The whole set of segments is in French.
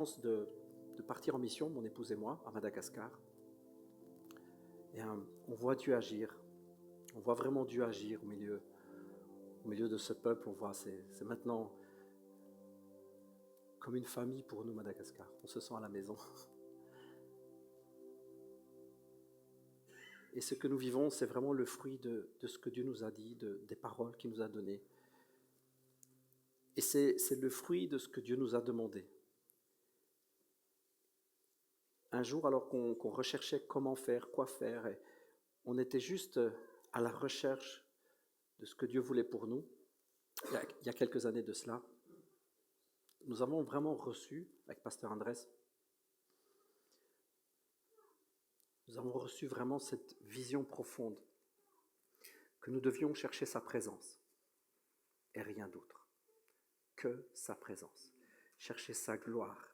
de, de partir en mission, mon épouse et moi, à Madagascar. Et on voit Dieu agir. On voit vraiment Dieu agir au milieu de ce peuple. On voit, c'est maintenant comme une famille pour nous, Madagascar. On se sent à la maison. Et ce que nous vivons, c'est vraiment le fruit de ce que Dieu nous a dit, des paroles qu'il nous a données. Et c'est le fruit de ce que Dieu nous a demandé. Un jour, alors qu'on recherchait comment faire, quoi faire, et on était juste à la recherche de ce que Dieu voulait pour nous, il y a quelques années de cela, nous avons vraiment reçu, avec Pasteur Andrés, nous avons reçu vraiment cette vision profonde que nous devions chercher sa présence et rien d'autre que sa présence, chercher sa gloire.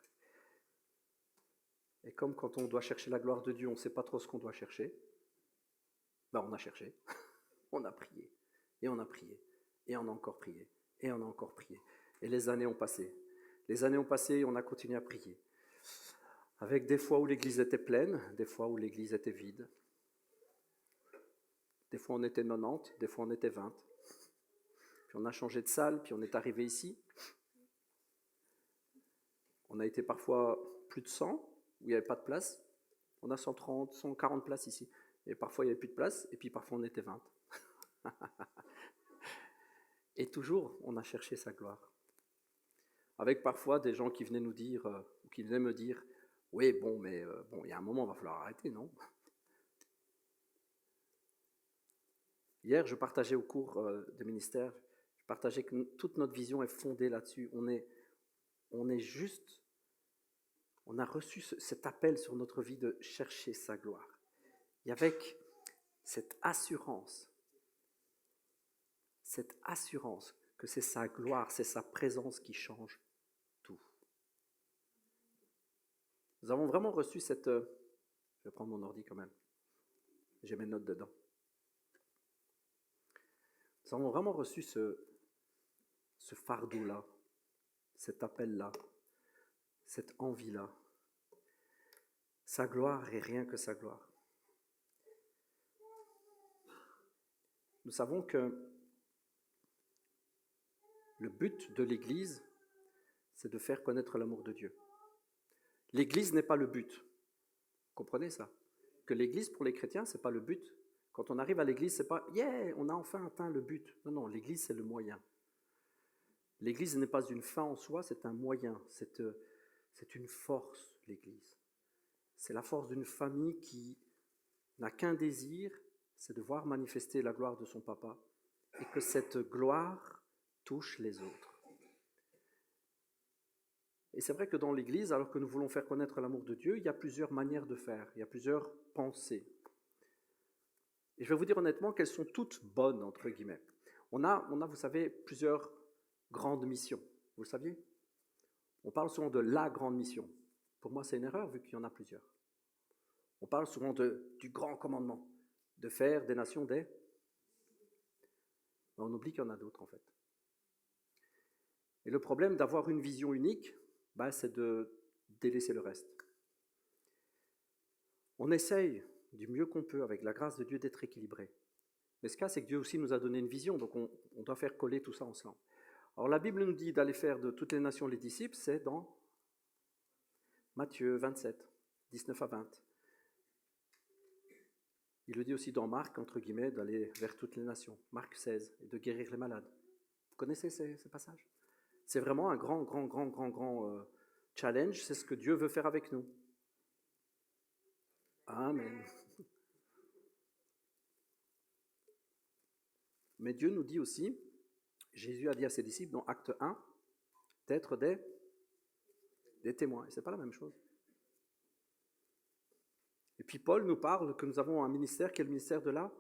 Et comme quand on doit chercher la gloire de Dieu, on ne sait pas trop ce qu'on doit chercher, ben on a cherché, on a prié, et on a prié, et on a encore prié, et on a encore prié. Et les années ont passé. Les années ont passé et on a continué à prier. Avec des fois où l'église était pleine, des fois où l'église était vide. Des fois on était 90, des fois on était 20. Puis on a changé de salle, puis on est arrivé ici. On a été parfois plus de 100, où il n'y avait pas de place. On a 130, 140 places ici. Et parfois il n'y avait plus de place, et puis parfois on était 20. Et toujours, on a cherché sa gloire. Avec parfois des gens qui venaient nous dire, ou qui venaient me dire, oui, bon, mais bon, il y a un moment, il va falloir arrêter, non? Hier, je partageais au cours de ministère, je partageais que toute notre vision est fondée là-dessus. On est juste, on a reçu cet appel sur notre vie de chercher sa gloire. Et avec cette assurance que c'est sa gloire, c'est sa présence qui change tout. Nous avons vraiment reçu cette... je vais prendre mon ordi quand même. J'ai mes notes dedans. Nous avons vraiment reçu ce fardeau-là, cet appel-là, cette envie-là. Sa gloire et rien que sa gloire. Nous savons que le but de l'Église, c'est de faire connaître l'amour de Dieu. L'Église n'est pas le but. Vous comprenez ça? Que l'Église, pour les chrétiens, ce n'est pas le but. Quand on arrive à l'Église, ce n'est pas « yeah, on a enfin atteint le but ». Non, l'Église, c'est le moyen. L'Église n'est pas une fin en soi, c'est un moyen. C'est une force, l'Église. C'est la force d'une famille qui n'a qu'un désir, c'est de voir manifester la gloire de son papa et que cette gloire touche les autres. Et c'est vrai que dans l'Église, alors que nous voulons faire connaître l'amour de Dieu, il y a plusieurs manières de faire, il y a plusieurs pensées. Et je vais vous dire honnêtement qu'elles sont toutes bonnes, entre guillemets. On a, vous savez, plusieurs grandes missions. Vous le saviez? On parle souvent de la grande mission. Pour moi, c'est une erreur vu qu'il y en a plusieurs. On parle souvent du grand commandement, de faire des nations des... Mais on oublie qu'il y en a d'autres en fait. Et le problème d'avoir une vision unique, c'est de délaisser le reste. On essaye du mieux qu'on peut, avec la grâce de Dieu, d'être équilibré. Mais ce cas, c'est que Dieu aussi nous a donné une vision, donc on doit faire coller tout ça ensemble. Alors la Bible nous dit d'aller faire de toutes les nations les disciples, c'est dans Matthieu 27, 19 à 20. Il le dit aussi dans Marc, entre guillemets, d'aller vers toutes les nations. Marc 16, et de guérir les malades. Vous connaissez ces passages? C'est vraiment un grand challenge, c'est ce que Dieu veut faire avec nous. Amen. Mais Dieu nous dit aussi, Jésus a dit à ses disciples dans Acte 1, d'être des témoins. Et ce n'est pas la même chose. Et puis Paul nous parle que nous avons un ministère qui est le ministère de la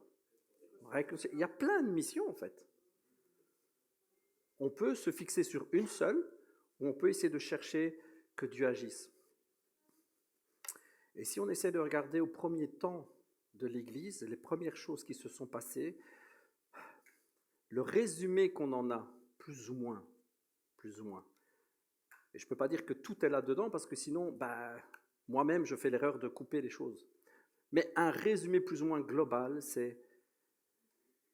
réconciliation. Il y a plein de missions en fait. On peut se fixer sur une seule, ou on peut essayer de chercher que Dieu agisse. Et si on essaie de regarder au premier temps de l'Église, les premières choses qui se sont passées, le résumé qu'on en a, plus ou moins, Et je ne peux pas dire que tout est là-dedans, parce que sinon, moi-même, je fais l'erreur de couper les choses. Mais un résumé plus ou moins global, c'est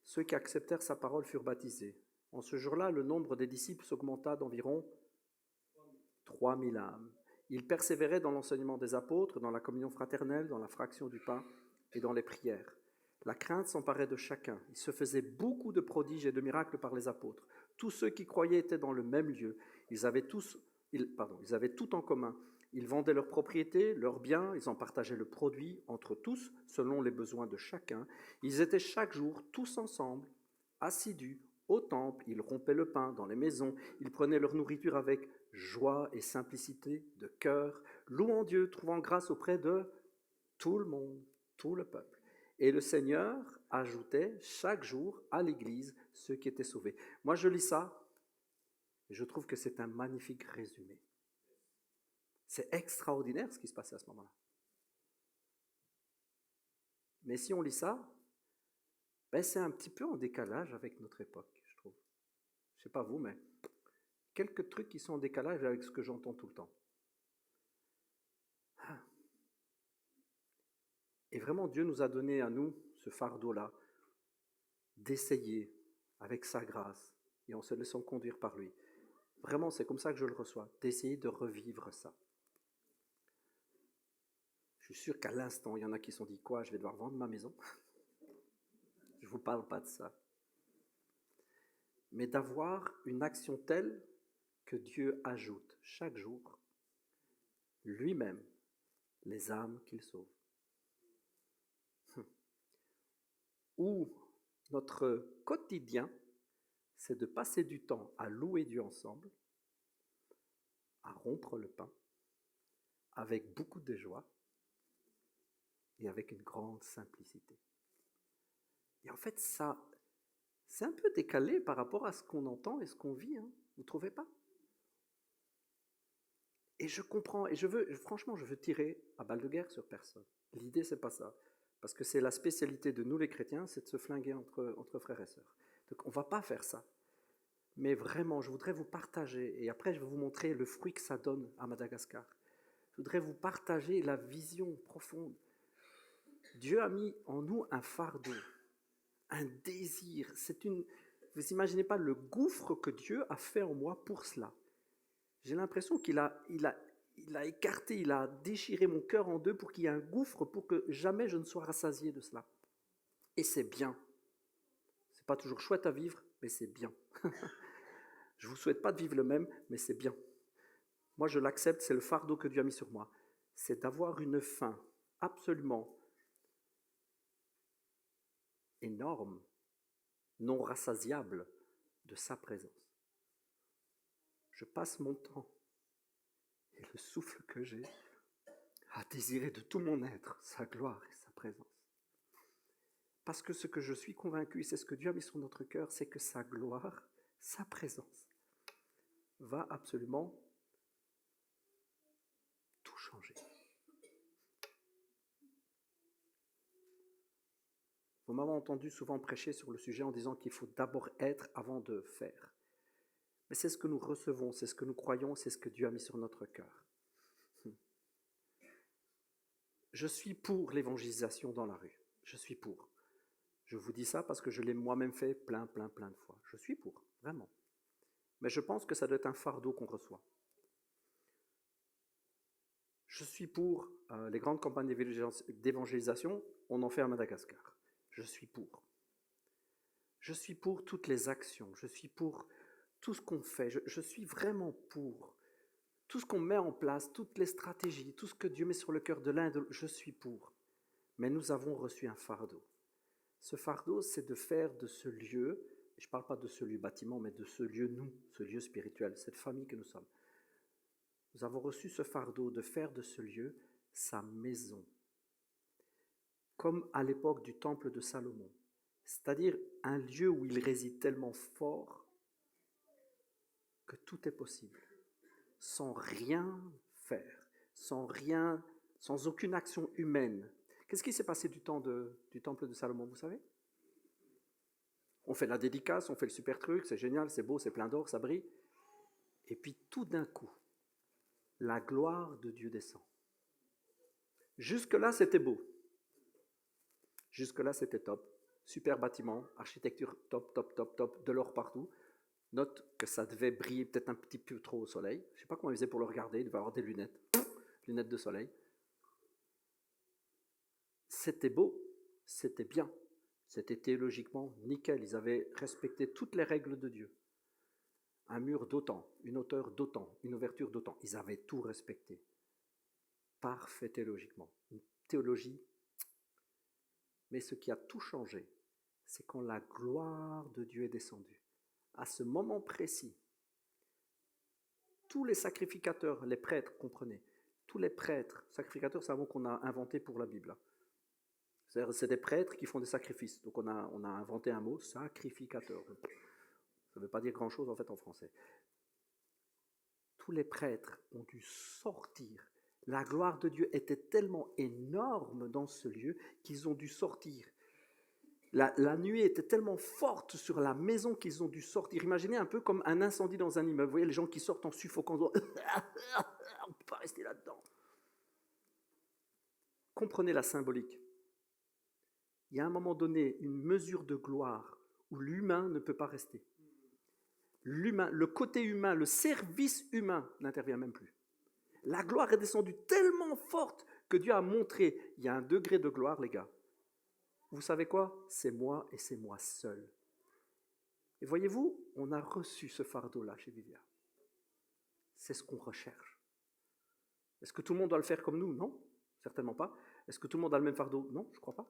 ceux qui acceptèrent sa parole furent baptisés. En ce jour-là, le nombre des disciples s'augmenta d'environ 3000 âmes. Ils persévéraient dans l'enseignement des apôtres, dans la communion fraternelle, dans la fraction du pain et dans les prières. La crainte s'emparait de chacun. Il se faisait beaucoup de prodiges et de miracles par les apôtres. Tous ceux qui croyaient étaient dans le même lieu. Ils avaient tout en commun. Ils vendaient leurs propriétés, leurs biens, ils en partageaient le produit entre tous, selon les besoins de chacun. Ils étaient chaque jour tous ensemble, assidus au temple. Ils rompaient le pain dans les maisons. Ils prenaient leur nourriture avec joie et simplicité de cœur, louant Dieu, trouvant grâce auprès de tout le monde, tout le peuple. Et le Seigneur ajoutait chaque jour à l'Église ceux qui étaient sauvés. Moi, je lis ça et je trouve que c'est un magnifique résumé. C'est extraordinaire ce qui se passait à ce moment-là. Mais si on lit ça, c'est un petit peu en décalage avec notre époque, je trouve. Je ne sais pas vous, mais quelques trucs qui sont en décalage avec ce que j'entends tout le temps. Et vraiment, Dieu nous a donné à nous ce fardeau-là, d'essayer avec sa grâce et en se laissant conduire par lui. Vraiment, c'est comme ça que je le reçois, d'essayer de revivre ça. Je suis sûr qu'à l'instant, il y en a qui se sont dit « Quoi, je vais devoir vendre ma maison ?» Je ne vous parle pas de ça. Mais d'avoir une action telle que Dieu ajoute chaque jour lui-même les âmes qu'il sauve. Ou notre quotidien, c'est de passer du temps à louer Dieu ensemble, à rompre le pain, avec beaucoup de joie et avec une grande simplicité. Et en fait, ça, c'est un peu décalé par rapport à ce qu'on entend et ce qu'on vit, hein, vous ne trouvez pas? Et je comprends, et franchement, je veux tirer à balle de guerre sur personne. L'idée, c'est pas ça. Parce que c'est la spécialité de nous les chrétiens, c'est de se flinguer entre frères et sœurs. Donc on ne va pas faire ça. Mais vraiment, je voudrais vous partager, et après je vais vous montrer le fruit que ça donne à Madagascar. Je voudrais vous partager la vision profonde. Dieu a mis en nous un fardeau, un désir. Vous n'imaginez pas le gouffre que Dieu a fait en moi pour cela. J'ai l'impression qu'il a écarté, il a déchiré mon cœur en deux pour qu'il y ait un gouffre, pour que jamais je ne sois rassasié de cela. Et c'est bien. C'est pas toujours chouette à vivre, mais c'est bien. Je ne vous souhaite pas de vivre le même, mais c'est bien. Moi, je l'accepte, c'est le fardeau que Dieu a mis sur moi. C'est d'avoir une faim absolument énorme, non rassasiable de sa présence. Je passe mon temps et le souffle que j'ai à désirer de tout mon être sa gloire et sa présence. Parce que ce que je suis convaincu, et c'est ce que Dieu a mis sur notre cœur, c'est que sa gloire, sa présence, va absolument tout changer. Vous m'avez entendu souvent prêcher sur le sujet en disant qu'il faut d'abord être avant de faire. Mais c'est ce que nous recevons, c'est ce que nous croyons, c'est ce que Dieu a mis sur notre cœur. Je suis pour l'évangélisation dans la rue. Je suis pour. Je vous dis ça parce que je l'ai moi-même fait plein de fois. Je suis pour, vraiment. Mais je pense que ça doit être un fardeau qu'on reçoit. Je suis pour les grandes campagnes d'évangélisation, on en fait à Madagascar. Je suis pour. Je suis pour toutes les actions, je suis pour tout ce qu'on fait, je suis vraiment pour tout ce qu'on met en place, toutes les stratégies, tout ce que Dieu met sur le cœur de l'un et de l'autre, je suis pour. Mais nous avons reçu un fardeau. Ce fardeau, c'est de faire de ce lieu, je ne parle pas de ce lieu bâtiment, mais de ce lieu nous, ce lieu spirituel, cette famille que nous sommes. Nous avons reçu ce fardeau de faire de ce lieu sa maison. Comme à l'époque du temple de Salomon. C'est-à-dire un lieu où il réside tellement fort que tout est possible, sans rien faire, sans aucune action humaine. Qu'est-ce qui s'est passé du temple de Salomon, vous savez? On fait la dédicace, on fait le super truc, c'est génial, c'est beau, c'est plein d'or, ça brille. Et puis tout d'un coup, la gloire de Dieu descend. Jusque-là, c'était beau. Jusque-là, c'était top. Super bâtiment, architecture top, top, top, top, de l'or partout. Note que ça devait briller peut-être un petit peu trop au soleil. Je ne sais pas comment ils faisaient pour le regarder, il devait avoir des lunettes. Lunettes de soleil. C'était beau, c'était bien. C'était théologiquement nickel. Ils avaient respecté toutes les règles de Dieu. Un mur d'autant, une hauteur d'autant, une ouverture d'autant. Ils avaient tout respecté. Parfait théologiquement. Une théologie. Mais ce qui a tout changé, c'est quand la gloire de Dieu est descendue. À ce moment précis, tous les sacrificateurs, les prêtres, comprenez, tous les prêtres, sacrificateurs, c'est un mot qu'on a inventé pour la Bible. C'est des prêtres qui font des sacrifices. Donc on a inventé un mot, sacrificateur. Ça ne veut pas dire grand-chose en fait en français. Tous les prêtres ont dû sortir. La gloire de Dieu était tellement énorme dans ce lieu qu'ils ont dû sortir. La nuée était tellement forte sur la maison qu'ils ont dû sortir. Imaginez un peu comme un incendie dans un immeuble. Vous voyez les gens qui sortent en suffoquant. On ne peut pas rester là-dedans. Comprenez la symbolique. Il y a à un moment donné une mesure de gloire où l'humain ne peut pas rester. L'humain, le côté humain, le service humain n'intervient même plus. La gloire est descendue tellement forte que Dieu a montré, il y a un degré de gloire, les gars. Vous savez quoi? C'est moi et c'est moi seul. Et voyez-vous, on a reçu ce fardeau-là chez Vivia. C'est ce qu'on recherche. Est-ce que tout le monde doit le faire comme nous? Non, certainement pas. Est-ce que tout le monde a le même fardeau? Non, je ne crois pas.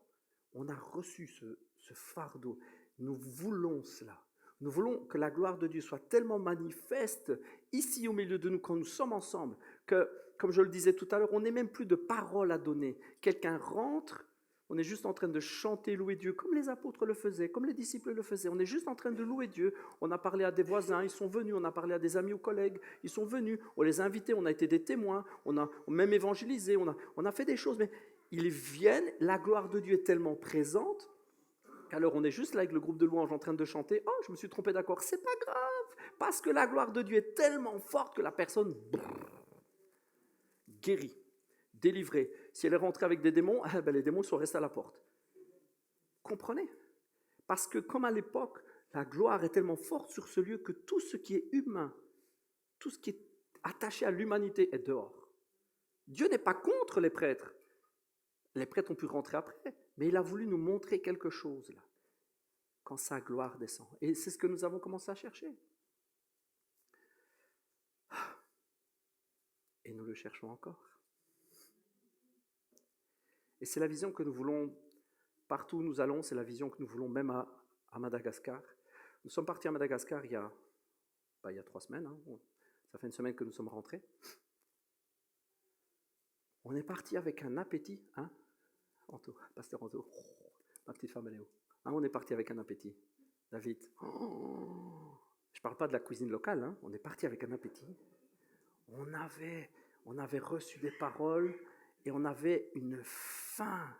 On a reçu ce fardeau. Nous voulons cela. Nous voulons que la gloire de Dieu soit tellement manifeste ici au milieu de nous quand nous sommes ensemble que, comme je le disais tout à l'heure, on n'est même plus de paroles à donner. Quelqu'un rentre, on est juste en train de chanter, louer Dieu, comme les apôtres le faisaient, comme les disciples le faisaient. On est juste en train de louer Dieu. On a parlé à des voisins, ils sont venus. On a parlé à des amis ou collègues, ils sont venus. On les a invités, on a été des témoins. On a même évangélisé, on a fait des choses. Mais ils viennent, la gloire de Dieu est tellement présente qu'alors on est juste là avec le groupe de louanges en train de chanter. Oh, je me suis trompé d'accord. C'est pas grave, parce que la gloire de Dieu est tellement forte que la personne guérit, délivrée. Si elle est rentrée avec des démons, les démons sont restés à la porte. Comprenez? Parce que comme à l'époque, la gloire est tellement forte sur ce lieu que tout ce qui est humain, tout ce qui est attaché à l'humanité est dehors. Dieu n'est pas contre les prêtres. Les prêtres ont pu rentrer après, mais il a voulu nous montrer quelque chose là, quand sa gloire descend. Et c'est ce que nous avons commencé à chercher. Et nous le cherchons encore. Et c'est la vision que nous voulons, partout où nous allons, c'est la vision que nous voulons même à Madagascar. Nous sommes partis à Madagascar il y a 3 semaines, hein. Ça fait une semaine que nous sommes rentrés. On est parti avec un appétit, hein, Anto, Pasteur Anto, ma petite femme elle est où? Hein, on est parti avec un appétit. David, je ne parle pas de la cuisine locale, hein. On est parti avec un appétit. On avait reçu des paroles et on avait une faim.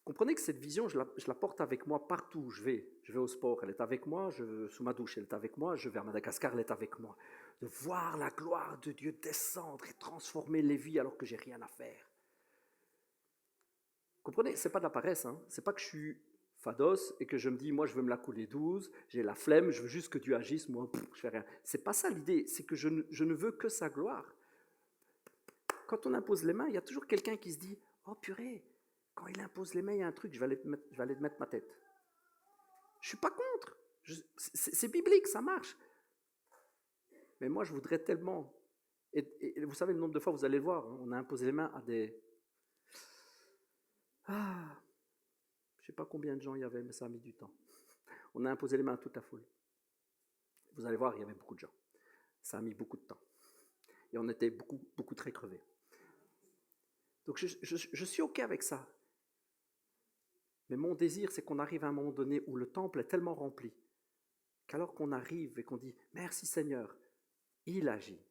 Comprenez que cette vision, je la porte avec moi partout où je vais. Je vais au sport, elle est avec moi. Sous ma douche, elle est avec moi. Je vais à Madagascar, elle est avec moi. De voir la gloire de Dieu descendre et transformer les vies alors que j'ai rien à faire. Comprenez, c'est pas de la paresse. Hein. C'est pas que je suis fados et que je me dis, moi, je veux me la couler douce, j'ai la flemme, je veux juste que Dieu agisse, moi, je fais rien. C'est pas ça l'idée. C'est que je ne veux que sa gloire. Quand on impose les mains, il y a toujours quelqu'un qui se dit, oh purée, quand il impose les mains, il y a un truc, je vais aller te mettre ma tête. Je ne suis pas contre. C'est biblique, ça marche. Mais moi, je voudrais tellement... Et vous savez, le nombre de fois, vous allez le voir, hein, on a imposé les mains à des... je ne sais pas combien de gens il y avait, mais ça a mis du temps. On a imposé les mains à toute la foule. Vous allez voir, il y avait beaucoup de gens. Ça a mis beaucoup de temps. Et on était beaucoup très crevés. Donc je suis OK avec ça. Mais mon désir, c'est qu'on arrive à un moment donné où le temple est tellement rempli qu'alors qu'on arrive et qu'on dit « Merci Seigneur », il agit,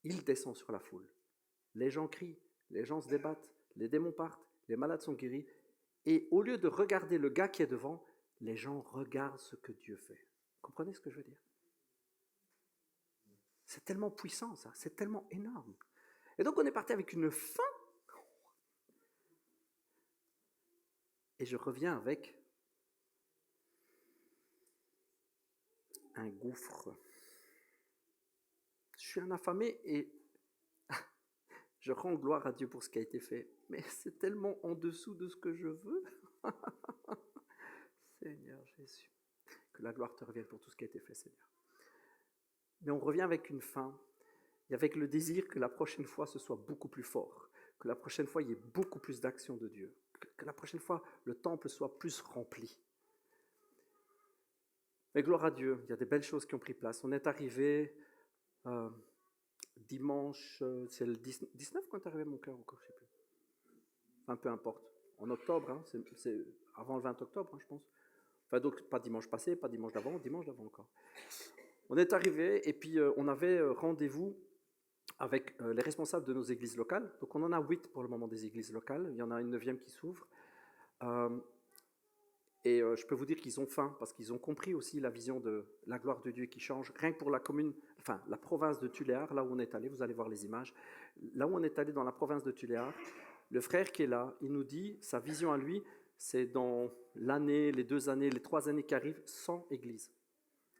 il descend sur la foule. Les gens crient, les gens se débattent, les démons partent, les malades sont guéris. Et au lieu de regarder le gars qui est devant, les gens regardent ce que Dieu fait. Comprenez ce que je veux dire? C'est tellement puissant, ça, c'est tellement énorme. Et donc on est parti avec une faim. Et je reviens avec un gouffre. Je suis un affamé et je rends gloire à Dieu pour ce qui a été fait. Mais c'est tellement en dessous de ce que je veux. Seigneur Jésus, que la gloire te revienne pour tout ce qui a été fait, Seigneur. Mais on revient avec une faim et avec le désir que la prochaine fois ce soit beaucoup plus fort, que la prochaine fois il y ait beaucoup plus d'action de Dieu, que la prochaine fois le temple soit plus rempli. Mais gloire à Dieu, il y a des belles choses qui ont pris place. On est arrivé dimanche, c'est le 19 quand est arrivé mon cœur encore, je ne sais plus. Enfin, peu importe. En octobre, hein, c'est avant le 20 octobre, hein, je pense. Enfin, donc pas dimanche passé, pas dimanche d'avant encore. On est arrivé et puis on avait rendez-vous avec les responsables de nos églises locales. Donc on en a 8 pour le moment des églises locales. Il y en a une 9e qui s'ouvre. Et je peux vous dire qu'ils ont faim parce qu'ils ont compris aussi la vision de la gloire de Dieu qui change. Rien que pour la commune, enfin la province de Tuléar, là où on est allé, vous allez voir les images. Là où on est allé dans la province de Tuléar, le frère qui est là, il nous dit, sa vision à lui, c'est dans l'année, les 2 années, les 3 années qui arrivent, 100 églises.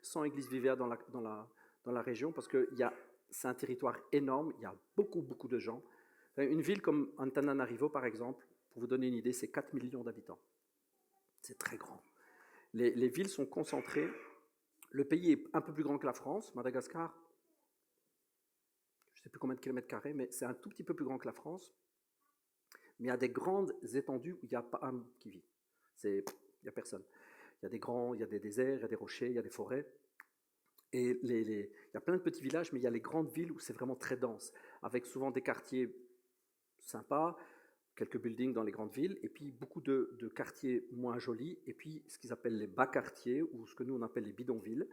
100 églises Vivea dans la région parce que c'est un territoire énorme, il y a beaucoup de gens. Une ville comme Antananarivo, par exemple, pour vous donner une idée, c'est 4 millions d'habitants. C'est très grand. Les villes sont concentrées. Le pays est un peu plus grand que la France. Madagascar, je ne sais plus combien de kilomètres carrés, mais c'est un tout petit peu plus grand que la France. Mais il y a des grandes étendues où il n'y a pas un qui vit. Il n'y a personne. Il y a des déserts, il y a des rochers, il y a des forêts. Et il y a plein de petits villages, mais il y a les grandes villes où c'est vraiment très dense, avec souvent des quartiers sympas, quelques buildings dans les grandes villes, et puis beaucoup de quartiers moins jolis, et puis ce qu'ils appellent les bas quartiers, ou ce que nous on appelle les bidonvilles.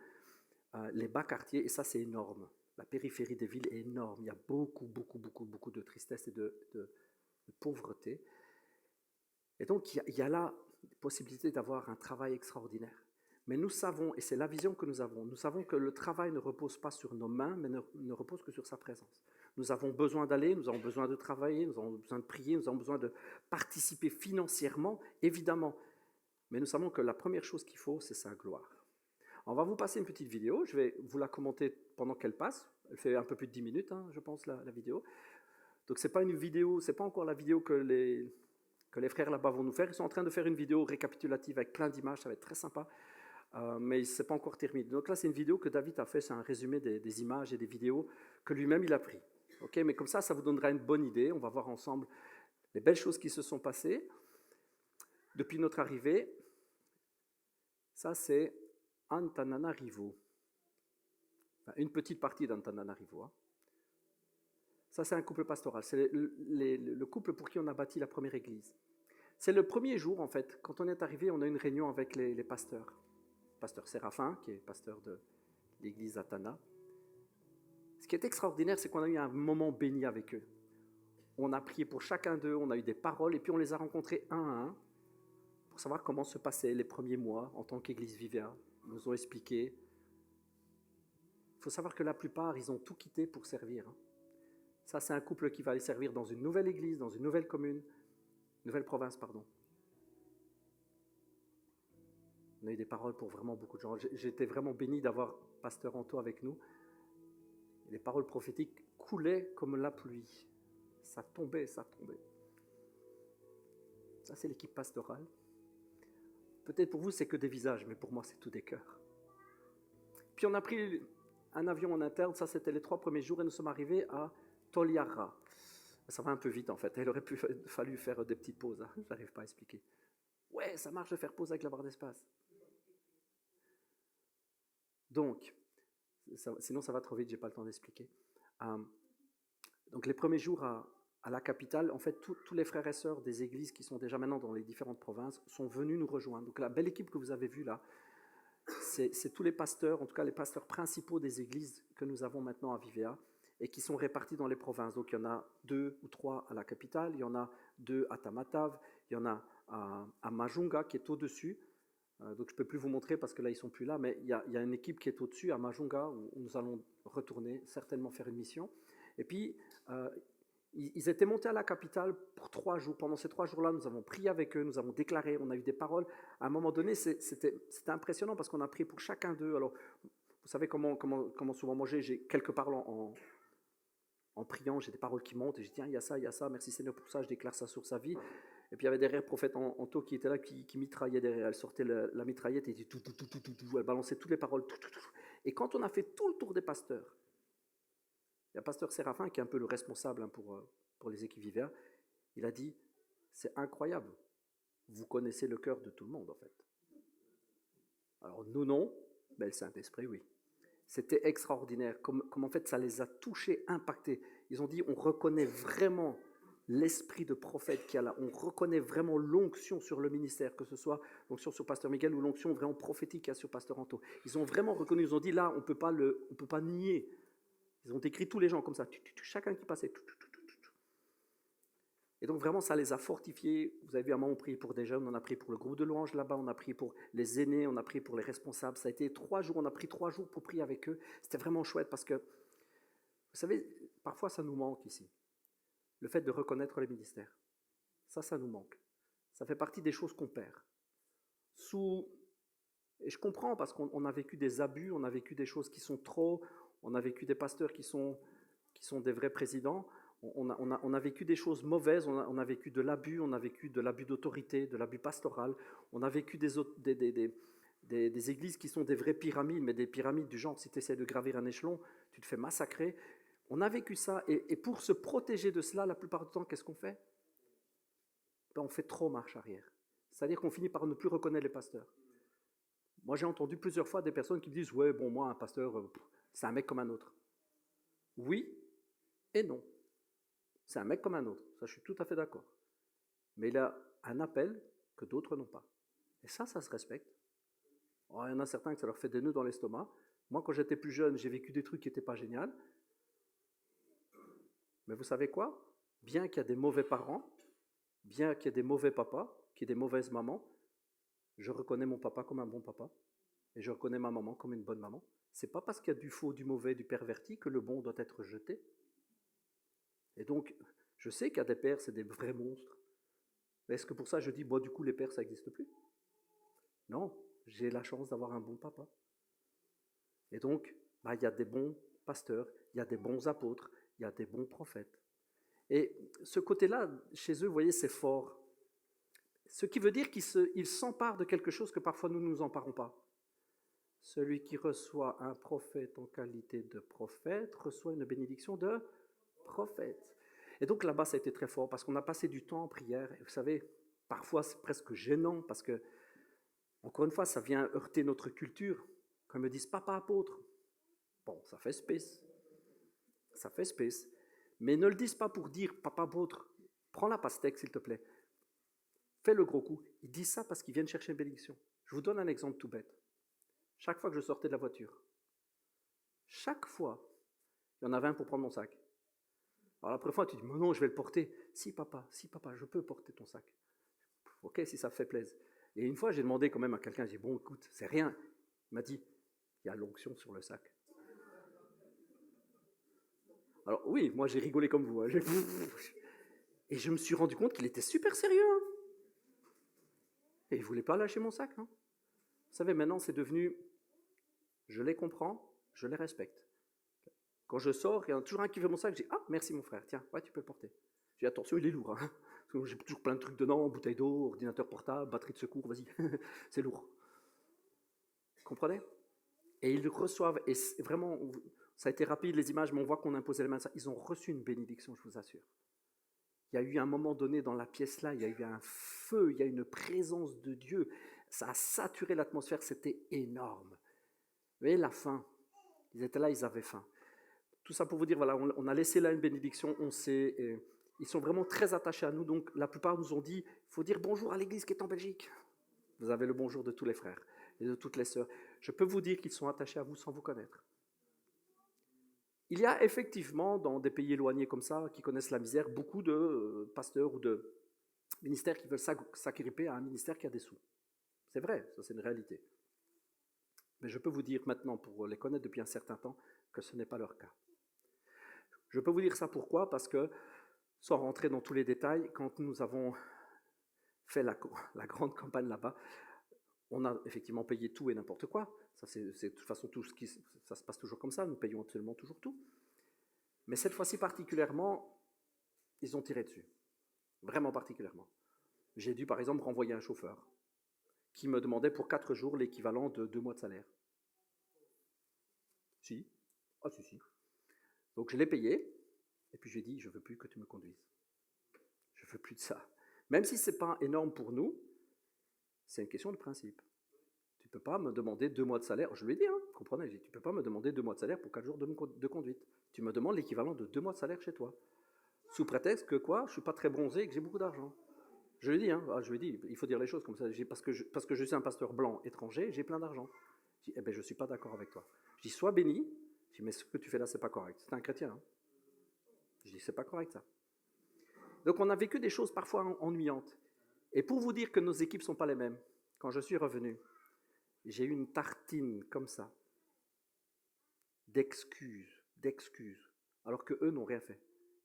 Les bas quartiers, et ça c'est énorme. La périphérie des villes est énorme. Il y a beaucoup de tristesse et de pauvreté. Et donc il y a là la possibilité d'avoir un travail extraordinaire. Mais nous savons, et c'est la vision que nous savons que le travail ne repose pas sur nos mains, mais ne repose que sur sa présence. Nous avons besoin d'aller, nous avons besoin de travailler, nous avons besoin de prier, nous avons besoin de participer financièrement, évidemment. Mais nous savons que la première chose qu'il faut, c'est sa gloire. On va vous passer une petite vidéo, je vais vous la commenter pendant qu'elle passe. Elle fait un peu plus de 10 minutes, hein, je pense, la vidéo. Donc c'est pas une vidéo, c'est pas encore la vidéo que les frères là-bas vont nous faire. Ils sont en train de faire une vidéo récapitulative avec plein d'images, ça va être très sympa. Mais ce n'est pas encore terminé. Donc là, c'est une vidéo que David a fait, c'est un résumé des images et des vidéos que lui-même il a pris. Okay, mais comme ça vous donnera une bonne idée. On va voir ensemble les belles choses qui se sont passées depuis notre arrivée. Ça, c'est Antananarivo. Enfin, une petite partie d'Antananarivo. Hein. Ça, c'est un couple pastoral. C'est le couple pour qui on a bâti la première église. C'est le premier jour, en fait. Quand on est arrivé, on a eu une réunion avec les pasteurs. Pasteur Séraphin, qui est pasteur de l'église Atana. Ce qui est extraordinaire, c'est qu'on a eu un moment béni avec eux. On a prié pour chacun d'eux, on a eu des paroles, et puis on les a rencontrés un à un pour savoir comment se passaient les premiers mois en tant qu'église Vivea. Ils nous ont expliqué. Il faut savoir que la plupart, ils ont tout quitté pour servir. Ça, c'est un couple qui va aller servir dans une nouvelle église, dans une nouvelle commune, nouvelle province, pardon. On a eu des paroles pour vraiment beaucoup de gens. J'étais vraiment béni d'avoir Pasteur Anto avec nous. Les paroles prophétiques coulaient comme la pluie. Ça tombait. Ça, c'est l'équipe pastorale. Peut-être pour vous, c'est que des visages, mais pour moi, c'est tout des cœurs. Puis on a pris un avion en interne. Ça, c'était les 3 premiers jours et nous sommes arrivés à Toliara. Ça va un peu vite, en fait. Il aurait fallu faire des petites pauses. Hein. Je n'arrive pas à expliquer. Ouais, ça marche de faire pause avec la barre d'espace. Donc, sinon ça va trop vite, je n'ai pas le temps d'expliquer. Donc les premiers jours à la capitale, en fait, tous les frères et sœurs des églises qui sont déjà maintenant dans les différentes provinces sont venus nous rejoindre. Donc la belle équipe que vous avez vue là, c'est tous les pasteurs, en tout cas les pasteurs principaux des églises que nous avons maintenant à Vivea et qui sont répartis dans les provinces. Donc il y en a 2 ou 3 à la capitale, il y en a 2 à Tamatave, il y en a à Majunga qui est au-dessus, Donc je ne peux plus vous montrer parce que là, ils ne sont plus là, mais il y a une équipe qui est au-dessus, à Majunga, où nous allons retourner, certainement faire une mission. Et puis, ils étaient montés à la capitale pour 3 jours. Pendant ces 3 jours-là, nous avons prié avec eux, nous avons déclaré, on a eu des paroles. À un moment donné, c'était impressionnant parce qu'on a prié pour chacun d'eux. Alors, vous savez comment souvent moi j'ai quelques paroles en priant, j'ai des paroles qui montent, et je dis, tiens, il y a ça, merci Seigneur pour ça, je déclare ça sur sa vie. Et puis il y avait derrière le prophète Anto qui était là, qui mitraillait derrière. Elle sortait la mitraillette et dit tout, elle balançait toutes les paroles, tout. Et quand on a fait tout le tour des pasteurs, il y a pasteur Séraphin qui est un peu le responsable pour les équipes Vivea, il a dit, c'est incroyable, vous connaissez le cœur de tout le monde en fait. Alors nous non, mais le Saint-Esprit oui. C'était extraordinaire, comme en fait ça les a touchés, impactés. Ils ont dit, on reconnaît vraiment l'esprit de prophète qu'il y a là, on reconnaît vraiment l'onction sur le ministère, que ce soit l'onction sur pasteur Miguel ou l'onction vraiment prophétique qu'il y a sur pasteur Anto. Ils ont vraiment reconnu, ils ont dit là, on peut pas nier. Ils ont écrit tous les gens comme ça, chacun qui passait. Et donc vraiment, ça les a fortifiés. Vous avez vu, à un moment, on priait pour des jeunes, on a prié pour le groupe de louanges là-bas, on a prié pour les aînés, on a prié pour les responsables. Ça a été 3 jours, on a pris 3 jours pour prier avec eux. C'était vraiment chouette parce que, vous savez, parfois ça nous manque ici. Le fait de reconnaître les ministères. Ça nous manque. Ça fait partie des choses qu'on perd. Et je comprends parce qu'on a vécu des abus, on a vécu des choses qui sont trop, on a vécu des pasteurs qui sont des vrais présidents. On a vécu des choses mauvaises, on a vécu de l'abus, on a vécu de l'abus d'autorité, de l'abus pastoral, on a vécu des églises qui sont des vraies pyramides, mais des pyramides du genre, si tu essaies de gravir un échelon, tu te fais massacrer. On a vécu ça, et pour se protéger de cela, la plupart du temps, qu'est-ce qu'on fait? On fait trop marche arrière. C'est-à-dire qu'on finit par ne plus reconnaître les pasteurs. Moi, j'ai entendu plusieurs fois des personnes qui me disent « Ouais, bon, moi, un pasteur, c'est un mec comme un autre. » Oui et non. C'est un mec comme un autre, ça je suis tout à fait d'accord. Mais il a un appel que d'autres n'ont pas. Et ça se respecte. Oh, il y en a certains que ça leur fait des nœuds dans l'estomac. Moi, quand j'étais plus jeune, j'ai vécu des trucs qui n'étaient pas géniaux. Mais vous savez quoi? Bien qu'il y ait des mauvais parents, bien qu'il y ait des mauvais papas, qu'il y ait des mauvaises mamans, je reconnais mon papa comme un bon papa. Et je reconnais ma maman comme une bonne maman. C'est pas parce qu'il y a du faux, du mauvais, du perverti que le bon doit être jeté. Et donc, je sais qu'il y a des pères, c'est des vrais monstres. Mais est-ce que pour ça je dis, bon, du coup, les pères, ça n'existe plus? Non, j'ai la chance d'avoir un bon papa. Et donc, il y a des bons pasteurs, il y a des bons apôtres, il y a des bons prophètes. Et ce côté-là, chez eux, vous voyez, c'est fort. Ce qui veut dire qu'ils s'emparent de quelque chose que parfois nous ne nous emparons pas. Celui qui reçoit un prophète en qualité de prophète reçoit une bénédiction de prophète. Et donc là-bas, ça a été très fort parce qu'on a passé du temps en prière. Et vous savez, parfois c'est presque gênant parce que, encore une fois, ça vient heurter notre culture. Quand ils me disent papa apôtre, bon, ça fait space. Ça fait space. Mais ne le disent pas pour dire papa apôtre. Prends la pastèque, s'il te plaît. Fais le gros coup. Ils disent ça parce qu'ils viennent chercher une bénédiction. Je vous donne un exemple tout bête. Chaque fois que je sortais de la voiture, chaque fois, il y en avait un pour prendre mon sac. Alors la première fois, tu dis, mais non, je vais le porter. Si papa, je peux porter ton sac. Ok, si ça fait plaisir. Et une fois, j'ai demandé quand même à quelqu'un, j'ai dit, bon, écoute, c'est rien. Il m'a dit, il y a l'onction sur le sac. Alors oui, moi j'ai rigolé comme vous. Hein. Et je me suis rendu compte qu'il était super sérieux. Hein. Et il ne voulait pas lâcher mon sac. Hein. Vous savez, maintenant, c'est devenu, je les comprends, je les respecte. Quand je sors, il y en a toujours un qui veut mon sac, je dis « Ah, merci mon frère, tiens, ouais, tu peux le porter. » Je dis « Attention, il est lourd. Hein. J'ai toujours plein de trucs dedans, bouteille d'eau, ordinateur portable, batterie de secours, vas-y, c'est lourd. » Vous comprenez? Et ils reçoivent, et vraiment, ça a été rapide les images, mais on voit qu'on imposait les mains. Ils ont reçu une bénédiction, je vous assure. Il y a eu un moment donné dans la pièce là, il y a eu un feu, il y a eu une présence de Dieu. Ça a saturé l'atmosphère, c'était énorme. Vous voyez, la faim. Ils étaient là, ils avaient faim. Tout ça pour vous dire, voilà, on a laissé là une bénédiction, on sait, et ils sont vraiment très attachés à nous, donc la plupart nous ont dit, il faut dire bonjour à l'église qui est en Belgique. Vous avez le bonjour de tous les frères et de toutes les sœurs. Je peux vous dire qu'ils sont attachés à vous sans vous connaître. Il y a effectivement, dans des pays éloignés comme ça, qui connaissent la misère, beaucoup de pasteurs ou de ministères qui veulent s'agripper à un ministère qui a des sous. C'est vrai, ça c'est une réalité. Mais je peux vous dire maintenant, pour les connaître depuis un certain temps, que ce n'est pas leur cas. Je peux vous dire ça pourquoi? Parce que, sans rentrer dans tous les détails, quand nous avons fait la grande campagne là-bas, on a effectivement payé tout et n'importe quoi. Ça, c'est de toute façon, ça se passe toujours comme ça, nous payons absolument toujours tout. Mais cette fois-ci particulièrement, ils ont tiré dessus. Vraiment particulièrement. J'ai dû par exemple renvoyer un chauffeur qui me demandait pour 4 jours l'équivalent de 2 mois de salaire. Si. Ah si. Donc je l'ai payé, et puis je lui ai dit, je ne veux plus que tu me conduises. Je ne veux plus de ça. Même si ce n'est pas énorme pour nous, c'est une question de principe. Tu ne peux pas me demander 2 mois de salaire. Je lui ai dit, comprenez, tu ne peux pas me demander 2 mois de salaire pour 4 jours de conduite. Tu me demandes l'équivalent de 2 mois de salaire chez toi. Sous prétexte que quoi, je ne suis pas très bronzé et que j'ai beaucoup d'argent. Je lui ai dit, il faut dire les choses comme ça. Parce que je suis un pasteur blanc étranger, j'ai plein d'argent. Je dis, je ne suis pas d'accord avec toi. Je dis, sois béni. Je dis, mais ce que tu fais là, ce n'est pas correct. C'est un chrétien. Je dis, c'est pas correct ça. Donc on a vécu des choses parfois ennuyantes. Et pour vous dire que nos équipes ne sont pas les mêmes, quand je suis revenu, j'ai eu une tartine comme ça, d'excuses, alors qu'eux n'ont rien fait.